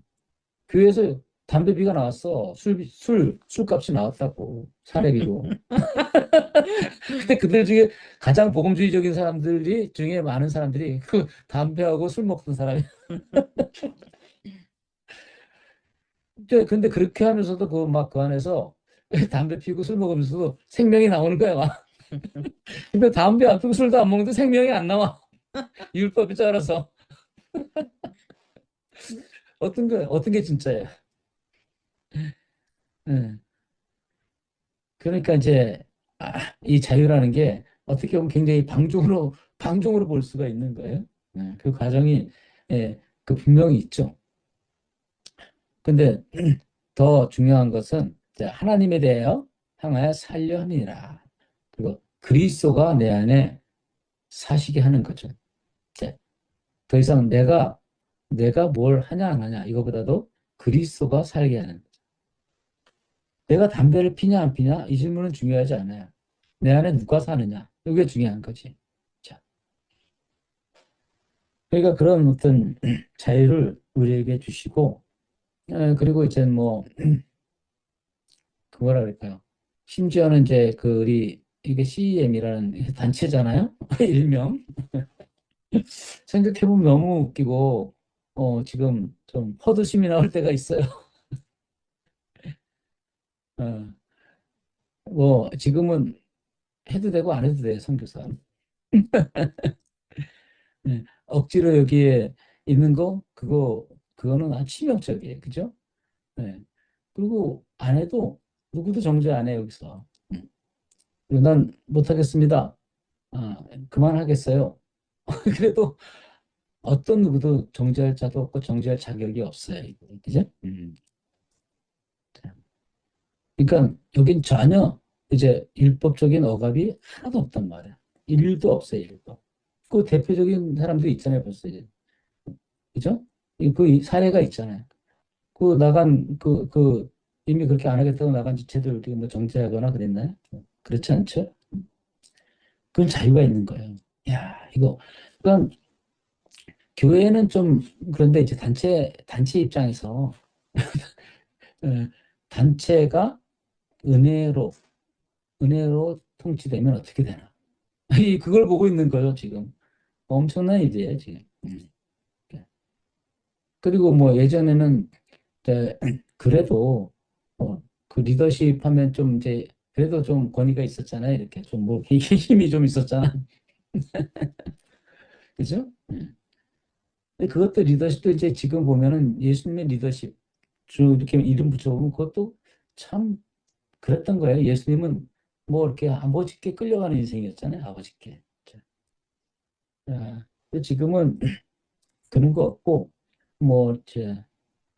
교회에서 담배비가 나왔어. 술값이 나왔다고. 사례비로. 근데 그들 중에 가장 복음주의적인 사람들이, 중에 많은 사람들이 그 담배하고 술 먹던 사람이. 근데 그렇게 하면서도 그 막 그 안에서 담배 피우고 술 먹으면서도 생명이 나오는 거야, 막. 근데 담배 안 피우고 술도 안 먹는데 생명이 안 나와. 율법이 따라서. 어떤 게 진짜예요? 예. 그러니까 이제, 이 자유라는 게 어떻게 보면 굉장히 방종으로 볼 수가 있는 거예요. 그 과정이, 그 분명히 있죠. 근데 더 중요한 것은 이제 하나님에 대하여 향하여 살려 함이니라. 그리고 그리스도가 내 안에 사시게 하는 거죠. 이제 더 이상 내가 뭘 하냐 안 하냐 이거보다도 그리스도가 살게 하는 거죠. 내가 담배를 피냐 안 피냐 이 질문은 중요하지 않아요. 내 안에 누가 사느냐 이게 중요한 거지. 자, 그러니까 그런 어떤 자유를 우리에게 주시고, 그리고 이제 뭐 그 뭐라 그럴까요? 심지어는 이제 그 우리 이게 CEM이라는 단체잖아요. 일명 생각해보면 너무 웃기고, 지금 좀 헛웃음이 나올 때가 있어요. 어, 뭐 지금은 해도 되고 안 해도 돼요, 선교사. 억지로 여기에 있는 거 그거는 아주 치명적이에요, 그죠? 네. 그리고 안 해도 누구도 정죄 안 해, 여기서. 그리고 난 못하겠습니다. 그만하겠어요. 그래도 어떤 누구도 정죄할 자도 없고 정죄할 자격이 없어요. 이거. 그죠? 그러니까 여긴 전혀 이제 율법적인 억압이 하나도 없단 말이야. 일도 없어요, 일도. 그 대표적인 사람도 있잖아요, 벌써 이제. 그죠? 그 사례가 있잖아요. 이미 그렇게 안 하겠다고 나간 지체들 어떻게 뭐 정죄하거나 그랬나요? 그렇지 않죠? 그건 자유가 있는 거예요. 야, 그러니까 교회는 좀, 그런데 이제 단체 입장에서, 어, 단체가 은혜로, 은혜로 통치되면 어떻게 되나. 그걸 보고 있는 거죠, 지금. 엄청난 일이에요, 지금. 그리고 뭐 예전에는, 이제 그래도, 그 리더십 하면 좀 이제, 그래도 좀 권위가 있었잖아요. 이렇게 좀 뭐, 힘이 좀 있었잖아. 그죠? 근데 그것도 리더십도 이제 지금 보면은 예수님의 리더십, 이렇게 이름 붙여보면 그것도 참 그랬던 거예요. 예수님은 뭐 이렇게 아버지께 끌려가는 인생이었잖아요. 아버지께. 근데 지금은 그런 거 없고, 뭐, 이제,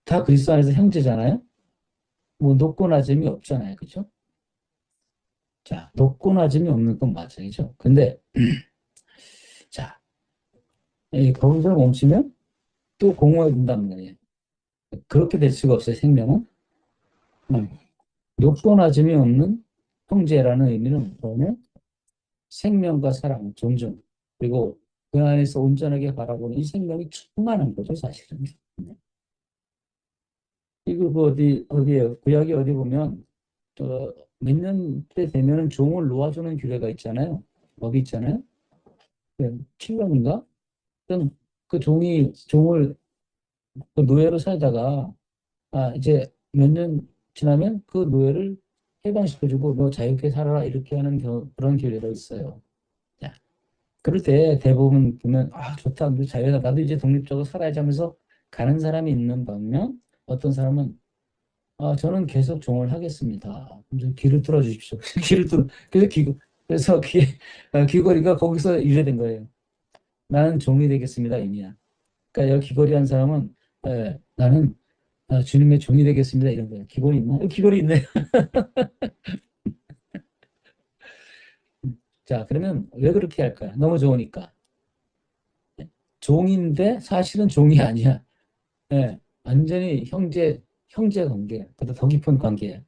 다 그리스도 안에서 형제잖아요? 뭐, 높고 낮음이 없잖아요. 그죠? 자, 높고 낮음이 없는 건 맞아요. 근데, 자, 거기서 멈추면, 또 공허해 준단 말이에요. 그렇게 될 수가 없어요, 생명은. 음. 요건하짐이 없는 형제라는 의미는 뭐냐면 생명과 사랑, 존중, 그리고 그 안에서 온전하게 바라보는 이 생명이 충만한 거죠, 사실은. 이거 그 어디에, 구약이 어디 보면, 몇 년 때 되면은 종을 놓아주는 규례가 있잖아요. 법이 있잖아요. 7년인가? 그 종을 그 노예로 살다가, 이제 몇 년 지나면 그 노예를 해방시켜주고, 너 자유롭게 살아라, 이렇게 하는 그런 규례가 있어요. 자, 그럴 때 대부분 보면, 좋다, 너 자유다, 나도 이제 독립적으로 살아야지 하면서 가는 사람이 있는 반면, 어떤 사람은, 저는 계속 종을 하겠습니다. 근데 귀를 뚫어 주십시오. 귀를 뚫어. 그래서 귀걸이가 거기서 유래된 거예요. 나는 종이 되겠습니다, 이미야. 그러니까 여기 귀걸이 한 사람은, 나는 주님의 종이 되겠습니다, 이런 거예요. 귀걸이 있나? 귀걸이 있네. 자, 그러면 왜 그렇게 할까요? 너무 좋으니까. 종인데 사실은 종이 아니야. 완전히 형제 관계, 보다 더 깊은 관계야.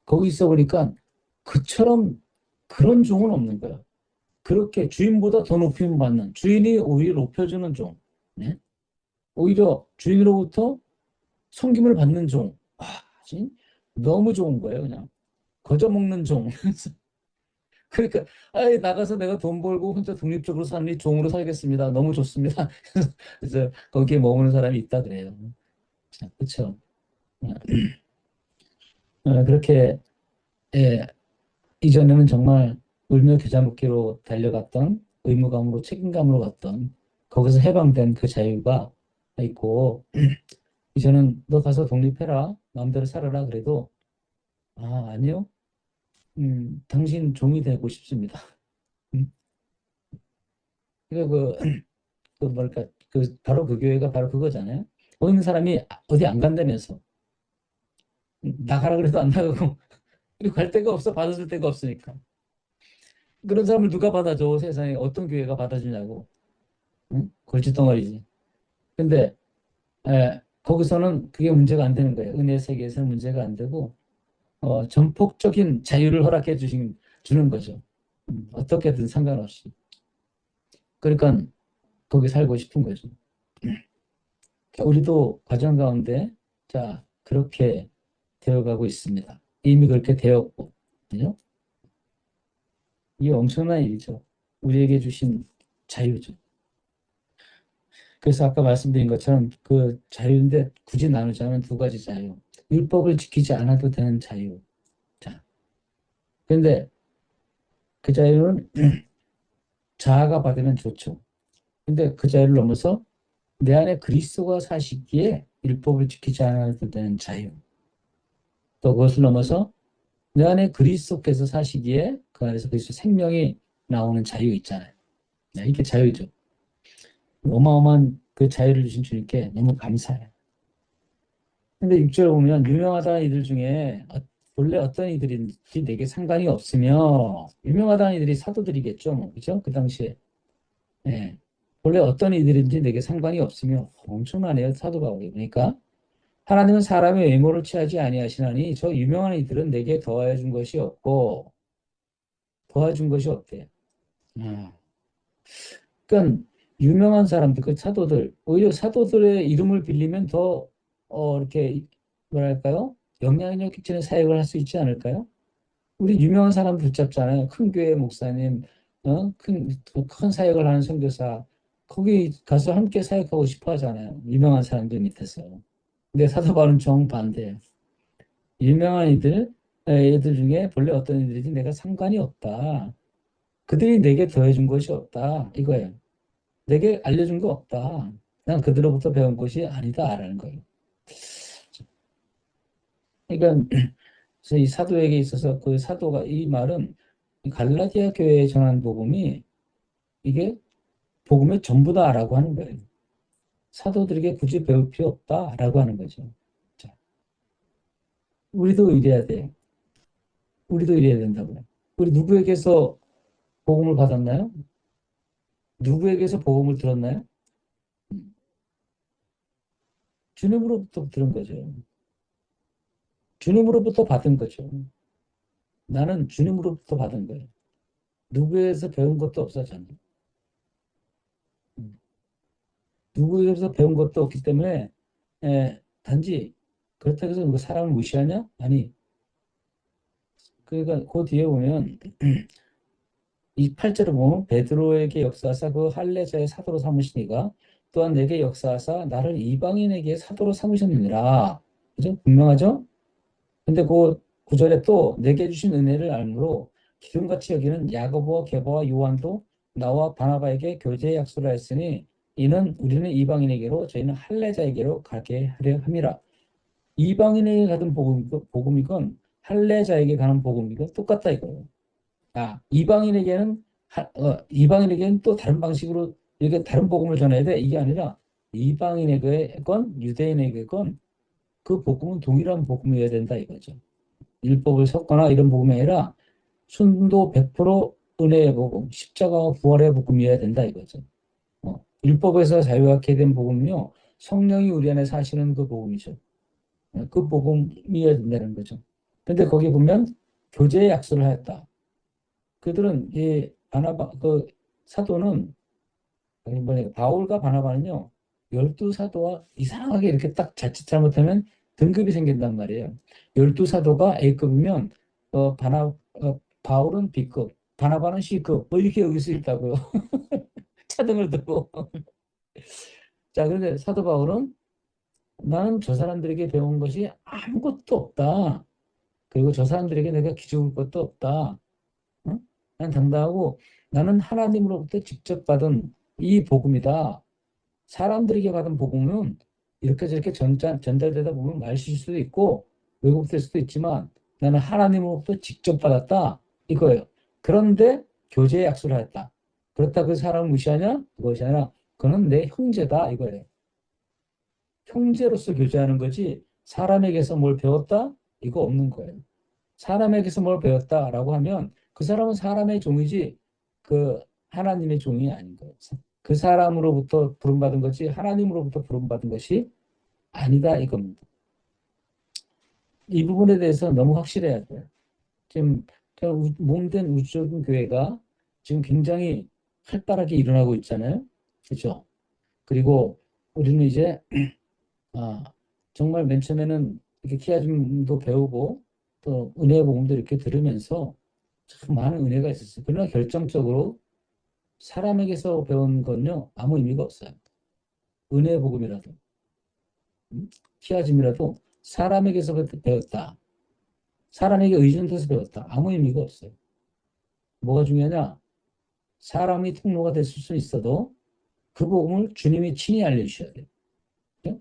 거기 있어 보니까 그처럼 그런 종은 없는 거야. 그렇게 주인보다 더 높임 받는, 주인이 오히려 높여주는 종, 네? 오히려 주인으로부터 섬김을 받는 종. 너무 좋은 거예요, 그냥. 거저먹는 종. 그러니까, 나가서 내가 돈 벌고 혼자 독립적으로 사는 종으로 살겠습니다. 너무 좋습니다. 그래서 거기에 머무는 사람이 있다 그래요. 자, 그렇죠. 그렇게, 예, 이전에는 정말 울며 겨자 먹기로 달려갔던, 의무감으로 책임감으로 갔던, 거기서 해방된 그 자유가 있고, 이제는 너 가서 독립해라, 마음대로 살아라 그래도, 아니요, 당신 종이 되고 싶습니다. 음, 그 뭐랄까, 바로 그 교회가 바로 그거잖아요. 어느 사람이 어디 안 간다면서, 나가라 그래도 안 나가고, 그리고 갈 데가 없어, 받아줄 데가 없으니까. 그런 사람을 누가 받아줘? 세상에 어떤 교회가 받아주냐고. 응? 골칫덩어리지. 근데 거기서는 그게 문제가 안 되는 거예요. 은혜 세계에서는 문제가 안 되고 전폭적인 자유를 허락해 주는 거죠. 어떻게든 상관없이. 그러니까 거기 살고 싶은 거죠. 우리도 과정 가운데 자 그렇게 되어가고 있습니다. 이미 그렇게 되었고, 그죠? 이게 엄청난 일이죠. 우리에게 주신 자유죠. 그래서 아까 말씀드린 것처럼 그 자유인데 굳이 나누자면 두 가지 자유. 율법을 지키지 않아도 되는 자유. 자, 그런데 그 자유는 자아가 받으면 좋죠. 근데 그 자유를 넘어서 내 안에 그리스도가 사시기에 율법을 지키지 않아도 되는 자유. 또 그것을 넘어서 내 안에 그리스도께서 사시기에 그 안에서 그리스도 생명이 나오는 자유 있잖아요. 이게 자유죠. 어마어마한 그 자유를 주신 주님께 너무 감사해요. 근데 6절 보면 유명하다는 이들 중에 본래 어떤 이들인지 내게 상관이 없으며 유명하다는 이들이 사도들이겠죠. 뭐, 그죠? 그 당시에. 예. 원래 어떤 이들인지 내게 상관이 없으며 엄청나네요. 사도 바울이. 그러니까 하나님은 사람의 외모를 취하지 아니하시나니 저 유명한 이들은 내게 더하여 준 것이 없고 더하여 준 것이 없대요. 아. 그러니까 유명한 사람들, 그 사도들, 오히려 사도들의 이름을 빌리면 더 이렇게 뭐랄까요? 영향력 끼치는 사역을 할 수 있지 않을까요? 우리 유명한 사람 붙잡잖아요. 큰 교회 목사님, 큰 사역을 하는 선교사, 거기 가서 함께 사역하고 싶어 하잖아요. 유명한 사람들 밑에서. 근데 사도 바울은 정반대예요. 유명한 애들 중에 본래 어떤 애들인지 내가 상관이 없다. 그들이 내게 더해준 것이 없다. 이거예요. 내게 알려준 거 없다. 난 그들로부터 배운 것이 아니다라는 거예요. 그러니까 그래서 이 사도에게 있어서 그 사도가 이 말은 갈라디아 교회에 전한 복음이 이게 복음의 전부다라고 하는 거예요. 사도들에게 굳이 배울 필요 없다라고 하는 거죠. 자, 우리도 이래야 돼. 우리도 이래야 된다고요. 우리 누구에게서 복음을 받았나요? 누구에게서 복음을 들었나요? 주님으로부터 들은 거죠. 주님으로부터 받은 거죠. 나는 주님으로부터 받은 거예요. 누구에서 배운 것도 없어, 저는. 음. 누구에서 배운 것도 없기 때문에, 단지, 그렇다고 해서 누가 사람을 무시하냐? 아니, 그러니까 그 뒤에 보면, 이 8절을 보면 베드로에게 역사하사 그 할례자의 사도로 삼으시니가 또한 내게 역사하사 나를 이방인에게 사도로 삼으셨느니라. 그죠? 분명하죠? 근데 그 9절에 또 내게 주신 은혜를 알므로 기둥같이 여기는 야고보와 게바와 요한도 나와 바나바에게 교제의 약속을 했으니 이는 우리는 이방인에게로 저희는 할례자에게로 가게 하려 함이라. 이방인에게 가는 복음이건 할례자에게 가는 복음이건 똑같다 이거예요. 이방인에게는 또 다른 방식으로 이렇게 다른 복음을 전해야 돼. 이게 아니라 이방인에게건 유대인에게건 그 복음은 동일한 복음이어야 된다 이거죠. 율법을 섞거나 이런 복음이 아니라 순도 100% 은혜의 복음, 십자가와 부활의 복음이어야 된다 이거죠. 율법에서 자유하게 된 복음이요. 성령이 우리 안에 사시는 그 복음이죠. 그 복음이어야 된다는 거죠. 근데 거기 보면 교제의 약속을 하였다. 그들은 이 바나바 그 사도는 뭐냐 바울과 바나바는요 12사도와 이상하게 이렇게 딱 자칫 잘못하면 등급이 생긴단 말이에요. 12사도가 A급이면 바울은 B급, 바나바는 C급 뭐 이렇게 여길 수 있다고요. 차등을 두고. 자, 그런데 사도 바울은 나는 저 사람들에게 배운 것이 아무것도 없다. 그리고 저 사람들에게 내가 기죽을 것도 없다. 응? 난 당당하고 나는 하나님으로부터 직접 받은 이 복음이다. 사람들에게 받은 복음은 이렇게 저렇게 전달되다 보면 말실 수도 있고 왜곡될 수도 있지만 나는 하나님으로부터 직접 받았다. 이거예요. 그런데 교제의 약속을 하였다. 그렇다 그 사람을 무시하냐? 그것이 아니라 그는 내 형제다. 이거예요. 형제로서 교제하는 거지 사람에게서 뭘 배웠다? 이거 없는 거예요. 사람에게서 뭘 배웠다라고 하면 그 사람은 사람의 종이지 그 하나님의 종이 아닌 거예요. 그 사람으로부터 부름받은 것이 하나님으로부터 부름받은 것이 아니다 이겁니다. 이 부분에 대해서 너무 확실해야 돼요. 지금 몸된 우주적인 교회가 지금 굉장히 활발하게 일어나고 있잖아요. 그렇죠? 그리고 우리는 이제 아, 정말 맨 처음에는 이렇게 키아즘도 배우고 또 은혜의 복음도 이렇게 들으면서 참 많은 은혜가 있었어요. 그러나 결정적으로 사람에게서 배운 건요 아무 의미가 없어요. 은혜의 복음이라도 키아즘이라도 사람에게서 배웠다. 사람에게 의존돼서 배웠다. 아무 의미가 없어요. 뭐가 중요하냐? 사람이 통로가 됐을 수 있어도 그 복음을 주님이 친히 알려주셔야 돼요. 그죠?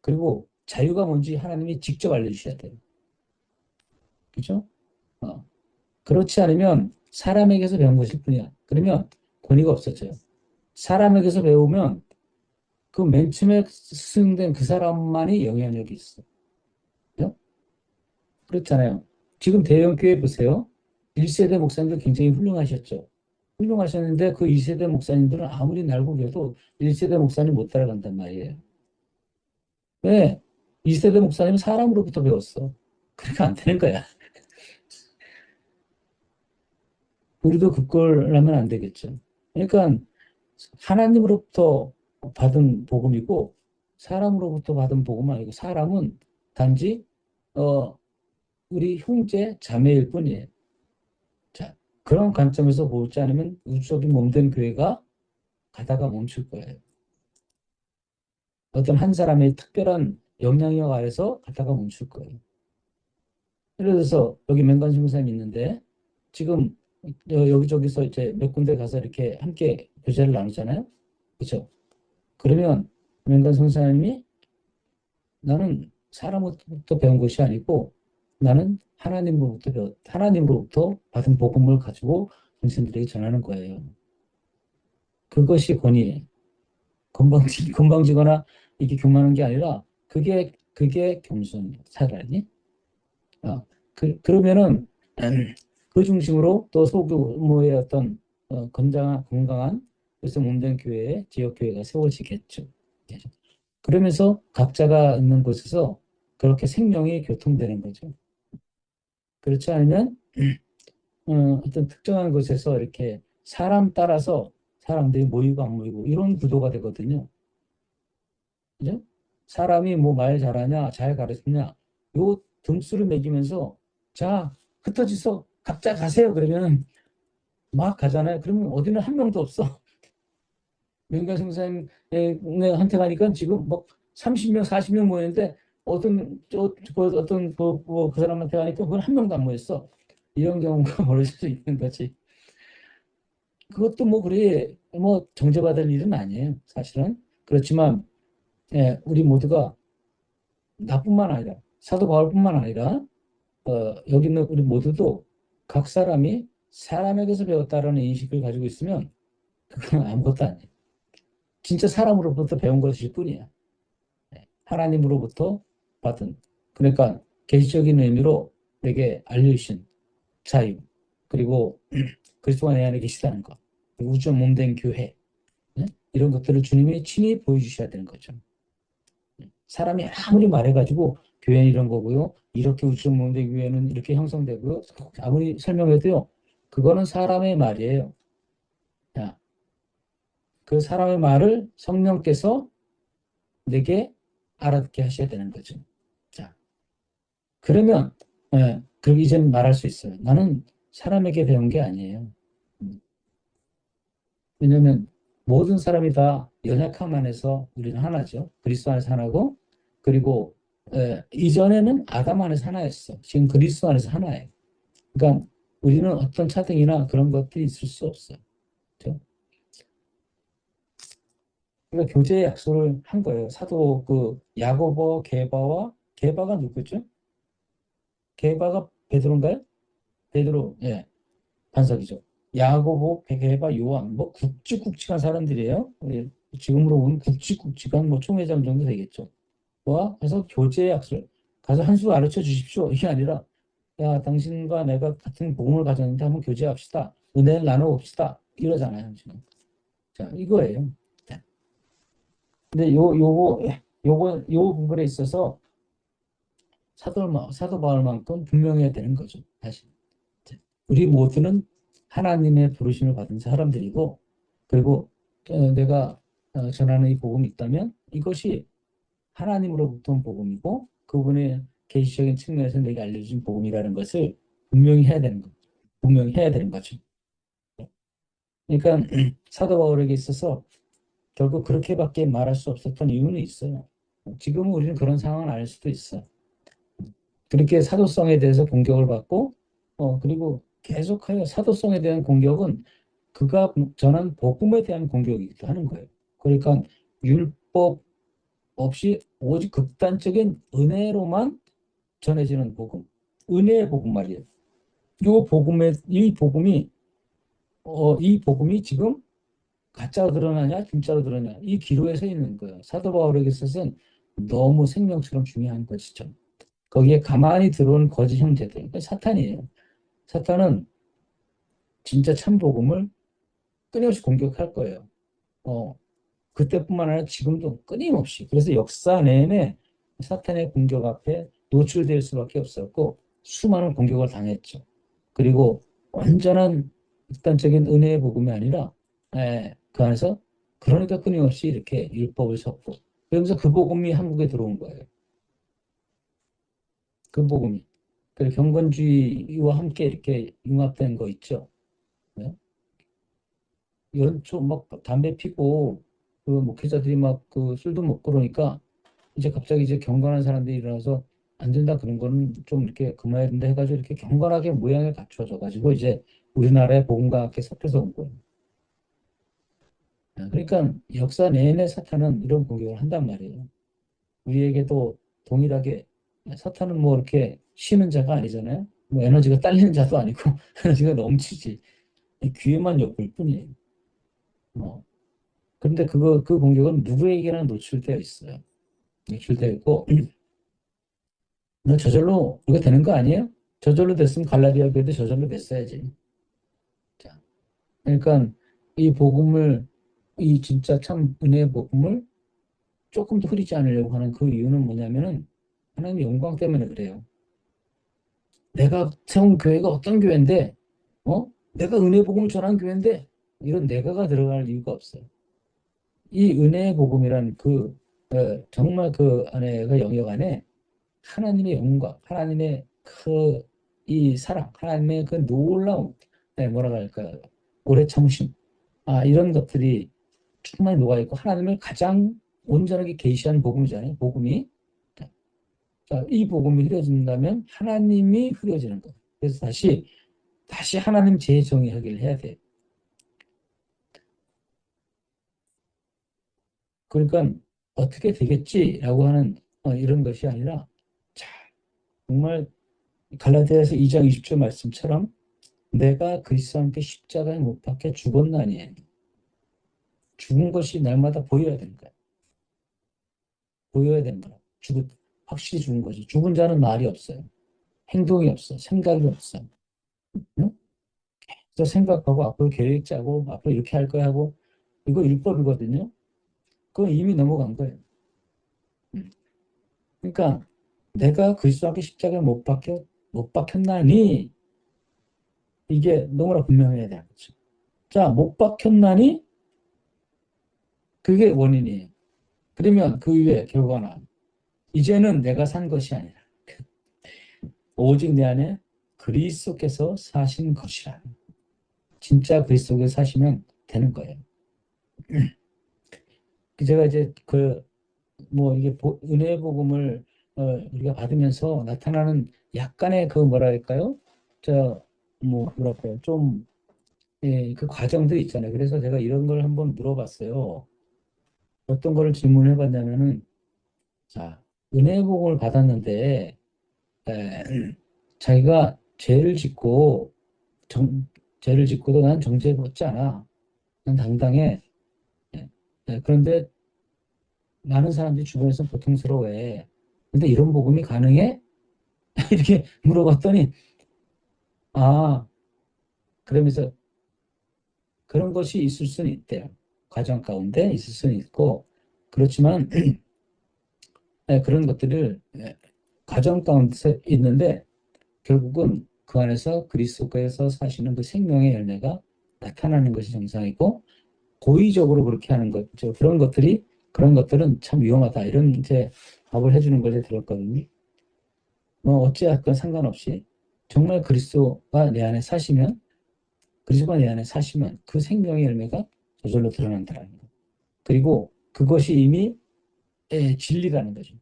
그리고 자유가 뭔지 하나님이 직접 알려주셔야 돼요. 그죠? 어. 그렇지 않으면 사람에게서 배운 것일 뿐이야. 그러면 권위가 없어져요. 사람에게서 배우면 그 맨 처음에 스승된 그 사람만이 영향력이 있어. 그죠? 그렇잖아요. 지금 대형교회 보세요. 1세대 목사님들 굉장히 훌륭하셨죠. 훌륭하셨는데 그 2세대 목사님들은 아무리 날고 계도 1세대 목사님 못 따라간단 말이에요. 왜? 2세대 목사님은 사람으로부터 배웠어. 그러니까 안 되는 거야. 우리도 그걸 하면 안 되겠죠. 그러니까 하나님으로부터 받은 복음이고 사람으로부터 받은 복음은 아니고 사람은 단지 어, 우리 형제 자매일 뿐이에요. 자, 그런 관점에서 보지 않으면 우주적인 몸된 교회가 가다가 멈출 거예요. 어떤 한 사람의 특별한 영향력 아래서 가다가 멈출 거예요. 예를 들어서 여기 맹관 선생님이 있는데 지금 여기저기서 이제 몇 군데 가서 이렇게 함께 교제를 나누잖아요. 그렇죠? 그러면 맹관 선생님이 나는 사람으로부터 배운 것이 아니고 나는 하나님으로부터 받은 복음을 가지고 선생들에게 전하는 거예요. 그것이 권위예요. 건방지거나 이게 교만한 게 아니라 그게 겸손이에요. 차라리. 그러면은 그 중심으로 또 소규모의 어떤 건강한 그래서 몸된 교회, 지역 교회가 세워지겠죠. 그러면서 각자가 있는 곳에서 그렇게 생명이 교통되는 거죠. 그렇지 않으면 어떤 특정한 곳에서 이렇게 사람 따라서 사람들이 모이고 안 모이고 이런 구도가 되거든요. 그죠? 사람이 뭐 말 잘하냐, 잘 가르치냐, 요 등수를 매기면서 자, 흩어지서 각자 가세요. 그러면 막 가잖아요. 그러면 어디는 한 명도 없어. 명가 선생님한테 가니까 지금 뭐 30명, 40명 모였는데 그 사람한테 가니까 그건 한 명도 안 모였어. 이런 경우가 벌어질 수 있는 거지. 그것도 뭐 그리 뭐 정죄받을 일은 아니에요. 사실은. 그렇지만 예, 우리 모두가 나뿐만 아니라 사도 바울뿐만 아니라 여기 있는 우리 모두도 각 사람이 사람에게서 배웠다라는 인식을 가지고 있으면 그건 아무것도 아니에요. 진짜 사람으로부터 배운 것일 뿐이야. 하나님으로부터 받은. 그러니까 계시적인 의미로 내게 알려주신 자유, 그리고 그리스도가 내 안에 계시다는 것, 우주 몸된 교회, 네? 이런 것들을 주님이 친히 보여주셔야 되는 거죠. 사람이 아무리 말해가지고 교회는 이런 거고요, 이렇게 우주 몸된 교회는 이렇게 형성되고요, 아무리 설명해도요, 그거는 사람의 말이에요. 자, 그 사람의 말을 성령께서 내게 알아듣게 하셔야 되는 거죠. 자, 그러면 그럼 이제는 말할 수 있어요. 나는 사람에게 배운 게 아니에요. 왜냐하면 모든 사람이 다 연약함 안에서 우리는 하나죠. 그리스도 안에서 하나고, 그리고 이전에는 아담 안에서 하나였어. 지금 그리스도 안에서 하나예요. 그러니까 우리는 어떤 차등이나 그런 것들이 있을 수 없어요. 그렇죠? 그러니까 교제의 약속을 한 거예요. 사도 그 야고보 게바와 게바가 누구죠? 게바가 베드로인가요? 베드로, 예, 반석이죠. 야고보, 베게바, 요한, 뭐 굵직굵직한 사람들이에요. 지금으로 보면 굵직굵직한 뭐 총회장 정도 되겠죠. 와, 해서 교제 약속 가서 한 수 가르쳐 주십시오. 이게 아니라 야, 당신과 내가 같은 복음을 가졌는데 한번 교제합시다. 은혜를 나눠봅시다. 이러잖아요, 지금. 자, 이거예요. 자, 근데 요 부분에 있어서 사도 바울만큼 분명해야 되는 거죠. 다시. 우리 모두는 하나님의 부르심을 받은 사람들이고, 그리고 내가 전하는 이 복음이 있다면 이것이 하나님으로부터 온 복음이고 그분의 계시적인 측면에서 내게 알려준 복음이라는 것을 분명히 해야 되는 거죠. 분명히 해야 되는 거죠. 그러니까 사도 바울에게 있어서 결국 그렇게밖에 말할 수 없었던 이유는 있어요. 지금은 우리는 그런 상황은 아닐 수도 있어. 그렇게 사도성에 대해서 공격을 받고, 그리고 계속하여 사도성에 대한 공격은 그가 전한 복음에 대한 공격이기도 하는 거예요. 그러니까 율법 없이 오직 극단적인 은혜로만 전해지는 복음, 은혜의 복음 말이에요. 이 복음이 지금 가짜로 드러나냐, 진짜로 드러나냐, 이 기로에 서 있는 거예요. 사도 바울에게 있어서는 너무 생명처럼 중요한 것이죠. 거기에 가만히 들어온 거짓 형제들, 그러니까 사탄이에요. 사탄은 진짜 참 복음을 끊임없이 공격할 거예요. 어, 그때뿐만 아니라 지금도 끊임없이. 그래서 역사 내내 사탄의 공격 앞에 노출될 수밖에 없었고 수많은 공격을 당했죠. 그리고 완전한 극단적인 은혜의 복음이 아니라 그 안에서 그러니까 끊임없이 이렇게 율법을 섞고 그러면서 그 복음이 한국에 들어온 거예요. 그 복음이. 그리고 경건주의와 함께 이렇게 융합된 거 있죠. 네? 연초 막 담배 피고 그 목회자들이 막 그 술도 먹고 그러니까 이제 갑자기 이제 경건한 사람들이 일어나서 안 된다 그런 거는 좀 이렇게 그만해야 된다 해가지고 이렇게 경건하게 모양을 갖춰져 가지고 이제 우리나라의 복음과 함께 섞여서 온 거예요. 그러니까 역사 내내 사탄은 이런 공격을 한단 말이에요. 우리에게도 동일하게 사탄은 뭐 이렇게 쉬는 자가 아니잖아요. 뭐 에너지가 딸리는 자도 아니고 에너지가 넘치지. 귀에만 엿볼 뿐이에요. 뭐. 그런데 그 공격은 누구에게나 노출되어 있어요. 노출되어 있고 저절로 이거 되는 거 아니에요? 저절로 됐으면 갈라디아 교회도 저절로 됐어야지. 자, 그러니까 이 복음을 이 진짜 참 은혜의 복음을 조금 더 흐리지 않으려고 하는 그 이유는 뭐냐면은 하나님의 영광 때문에 그래요. 내가 세운 교회가 어떤 교회인데, 내가 은혜 복음을 전한 교회인데, 이런 내가가 들어갈 이유가 없어요. 이 은혜의 복음이란 정말 그 안에, 그 영역 안에 하나님의 영광, 하나님의 이 사랑, 하나님의 그 놀라운, 뭐라 할까요? 오래 참으심. 이런 것들이 충분히 녹아있고, 하나님을 가장 온전하게 계시한 복음이잖아요. 복음이. 자, 이 복음이 흐려진다면 하나님이 흐려지는 거예요. 그래서 다시 하나님 재정의하기를 해야 돼요. 그러니까 어떻게 되겠지라고 하는 이런 것이 아니라, 자, 정말 갈라디아서 2장 20절 말씀처럼 내가 그리스도와 함께 십자가에 못 박혀 죽었나니 죽은 것이 날마다 보여야 되는 거야. 보여야 되는 거야. 확실히 죽은 거지. 죽은 자는 말이 없어요. 행동이 없어. 생각이 없어. 응? 그래서 생각하고 앞으로 계획 짜고 앞으로 이렇게 할 거야 하고 이거 율법이거든요. 그건 이미 넘어간 거예요. 음. 그러니까 내가 그리스도와 함께 십자가에 못 박혔나니 이게 너무나 분명해야 되는 거죠. 자, 못 박혔나니 그게 원인이에요. 그러면 그 위에 결과는 이제는 내가 산 것이 아니라 오직 내 안에 그리스도께서 사신 것이라. 진짜 그리스도께서 사시면 되는 거예요. 제가 이제 이게 은혜의 복음을 우리가 받으면서 나타나는 약간의 뭐랄까요? 뭐랄까요? 좀, 예, 그 과정들이 있잖아요. 그래서 제가 이런 걸 한번 물어봤어요. 어떤 거를 질문을 해봤냐면은, 자, 은혜의 복음을 받았는데, 에, 자기가 죄를 짓고도 난 정죄받지 않아. 난 당당해. 예. 그런데 많은 사람들이 주변에서 고통스러워해. 근데 이런 복음이 가능해? 이렇게 물어봤더니, 아, 그러면서 그런 것이 있을 수는 있대요. 과정 가운데 있을 수는 있고, 그렇지만, 그런 것들을, 과정 가운데 있는데, 결국은 그 안에서 그리스도께서 사시는 그 생명의 열매가 나타나는 것이 정상이고, 고의적으로 그렇게 하는 것, 그런 것들은 참 위험하다. 이런 이제 답을 해주는 것에 들었거든요. 뭐, 어찌하건 상관없이, 정말 그리스도가 내 안에 사시면 그 생명의 열매가 저절로 드러난다는 거. 그리고 그것이 이미 진리라는 거죠.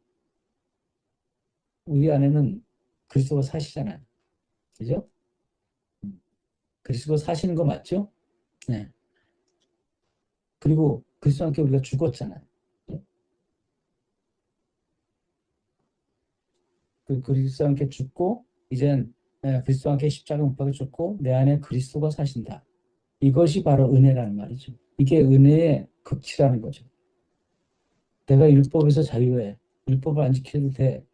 우리 안에는 그리스도가 사시잖아요. 그죠? 그리스도가 사시는 거 맞죠? 네. 그리고 그리스도와 함께 우리가 죽었잖아요. 그리스도와 함께 죽고 이젠 그리스도와 함께 십자가 못 박혀 죽고 내 안에 그리스도가 사신다. 이것이 바로 은혜라는 말이죠. 이게 은혜의 극치라는 거죠. 내가 율법에서 자유해. 율법을 안 지켜도 돼.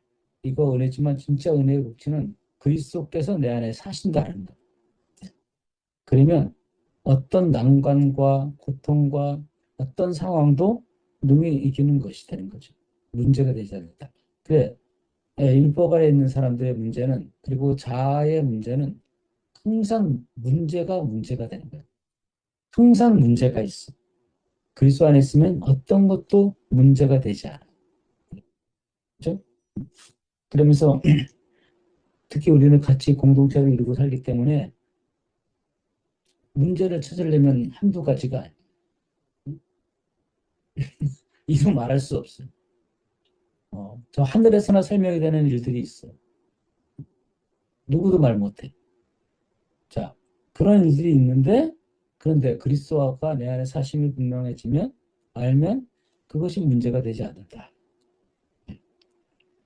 이거 은혜지만 진짜 은혜의 극치는 그리스도께서 내 안에 사신다는 거. 그러면 어떤 난관과 고통과 어떤 상황도 능히 이기는 것이 되는 거죠. 문제가 되지 않는다. 그래, 율법 아래 있는 사람들의 문제는, 그리고 자아의 문제는 항상 문제가 되는 거예요. 항상 문제가 있어. 그리스도 안에 있으면 어떤 것도 문제가 되지 않아. 그렇죠? 그러면서 특히 우리는 같이 공동체를 이루고 살기 때문에 문제를 찾으려면 한두 가지가 아니에요. 이루 말할 수 없어요. 저 하늘에서나 설명이 되는 일들이 있어요. 누구도 말 못해. 자, 그런 일들이 있는데, 그런데 그리스도가 내 안에 사심이 분명해지면, 알면 그것이 문제가 되지 않는다.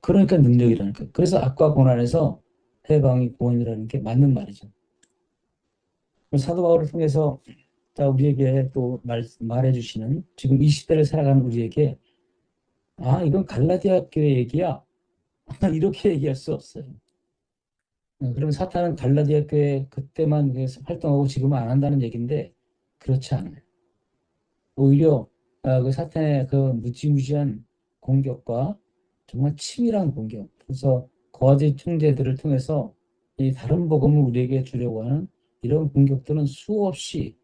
그러니까 능력이라는 거예요. 그래서 악과 고난에서 해방이 구원이라는 게 맞는 말이죠. 사도 바울을 통해서 자, 우리에게 또 말해주시는 지금 이 시대를 살아가는 우리에게 이건 갈라디아 교회 얘기야. 이렇게 얘기할 수 없어요. 그러면 사탄은 갈라디아 교회 그때만 활동하고 지금은 안 한다는 얘기인데 그렇지 않아요. 오히려 그 사탄의 그 무지무지한 공격과 정말 치밀한 공격. 그래서 거짓 형제들을 통해서 이 다른 복음을 우리에게 주려고 하는 이런 공격들은 수없이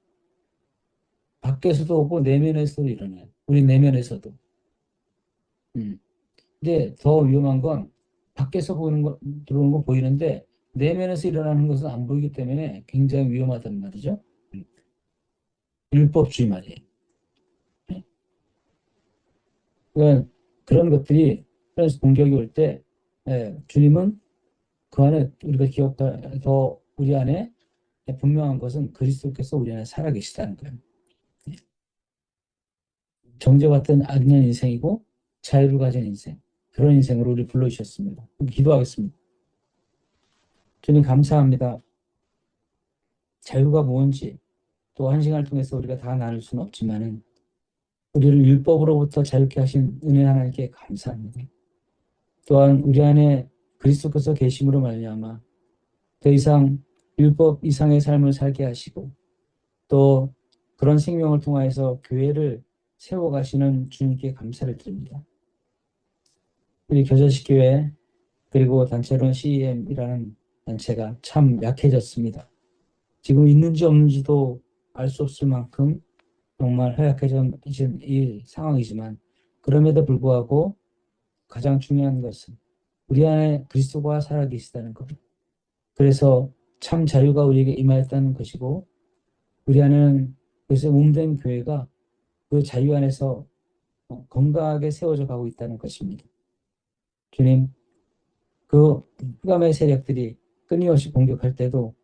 밖에서도 오고 내면에서도 일어나요. 우리 내면에서도. 음. 근데 더 위험한 건 밖에서 보이는 거, 들어오는 거 보이는데 내면에서 일어나는 것은 안 보이기 때문에 굉장히 위험하단 말이죠. 음. 율법주의 말이에요. 그러니까 그런 것들이 그런 공격이 올 때, 주님은 그 안에 우리가 기억할 더 우리 안에 분명한 것은 그리스도께서 우리 안에 살아계시다는 거예요. 정죄받던 악년 인생이고 자유를 가진 인생, 그런 인생으로 우리 불러주셨습니다. 기도하겠습니다. 주님 감사합니다. 자유가 뭔지 또 한 시간을 통해서 우리가 다 나눌 수는 없지만은 우리를 율법으로부터 자유케 하신 은혜 하나님께 감사합니다. 또한 우리 안에 그리스도께서 계심으로 말미암아 더 이상 율법 이상의 삶을 살게 하시고 또 그런 생명을 통하여서 교회를 세워가시는 주님께 감사를 드립니다. 우리 겨자식 교회 그리고 단체로는 CEM이라는 단체가 참 약해졌습니다. 지금 있는지 없는지도 알 수 없을 만큼 정말 허약해진 이 상황이지만 그럼에도 불구하고 가장 중요한 것은 우리 안에 그리스도가 살아계시다는 것. 그래서 참 자유가 우리에게 임하였다는 것이고 우리 안에는 그래서 몸된 교회가 그 자유 안에서 건강하게 세워져 가고 있다는 것입니다. 주님, 그 흑암의 세력들이 끊임없이 공격할 때도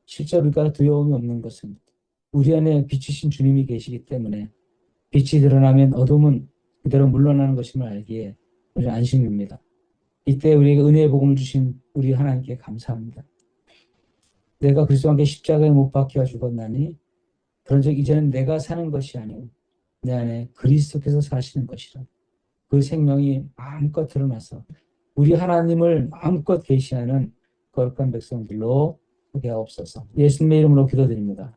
실제 우리가 두려움이 없는 것은 우리 안에 빛이신 주님이 계시기 때문에 빛이 드러나면 어둠은 그대로 물러나는 것임을 알기에 우리 안심입니다. 이때 우리에게 은혜의 복음을 주신 우리 하나님께 감사합니다. 내가 그리스도와 함께 십자가에 못 박혀 죽었나니 그런즉 이제는 내가 사는 것이 아니오 내 안에 그리스도께서 사시는 것이라. 그 생명이 마음껏 드러나서 우리 하나님을 마음껏 계시하는 거룩한 백성들로 하게 하옵소서. 예수님의 이름으로 기도드립니다.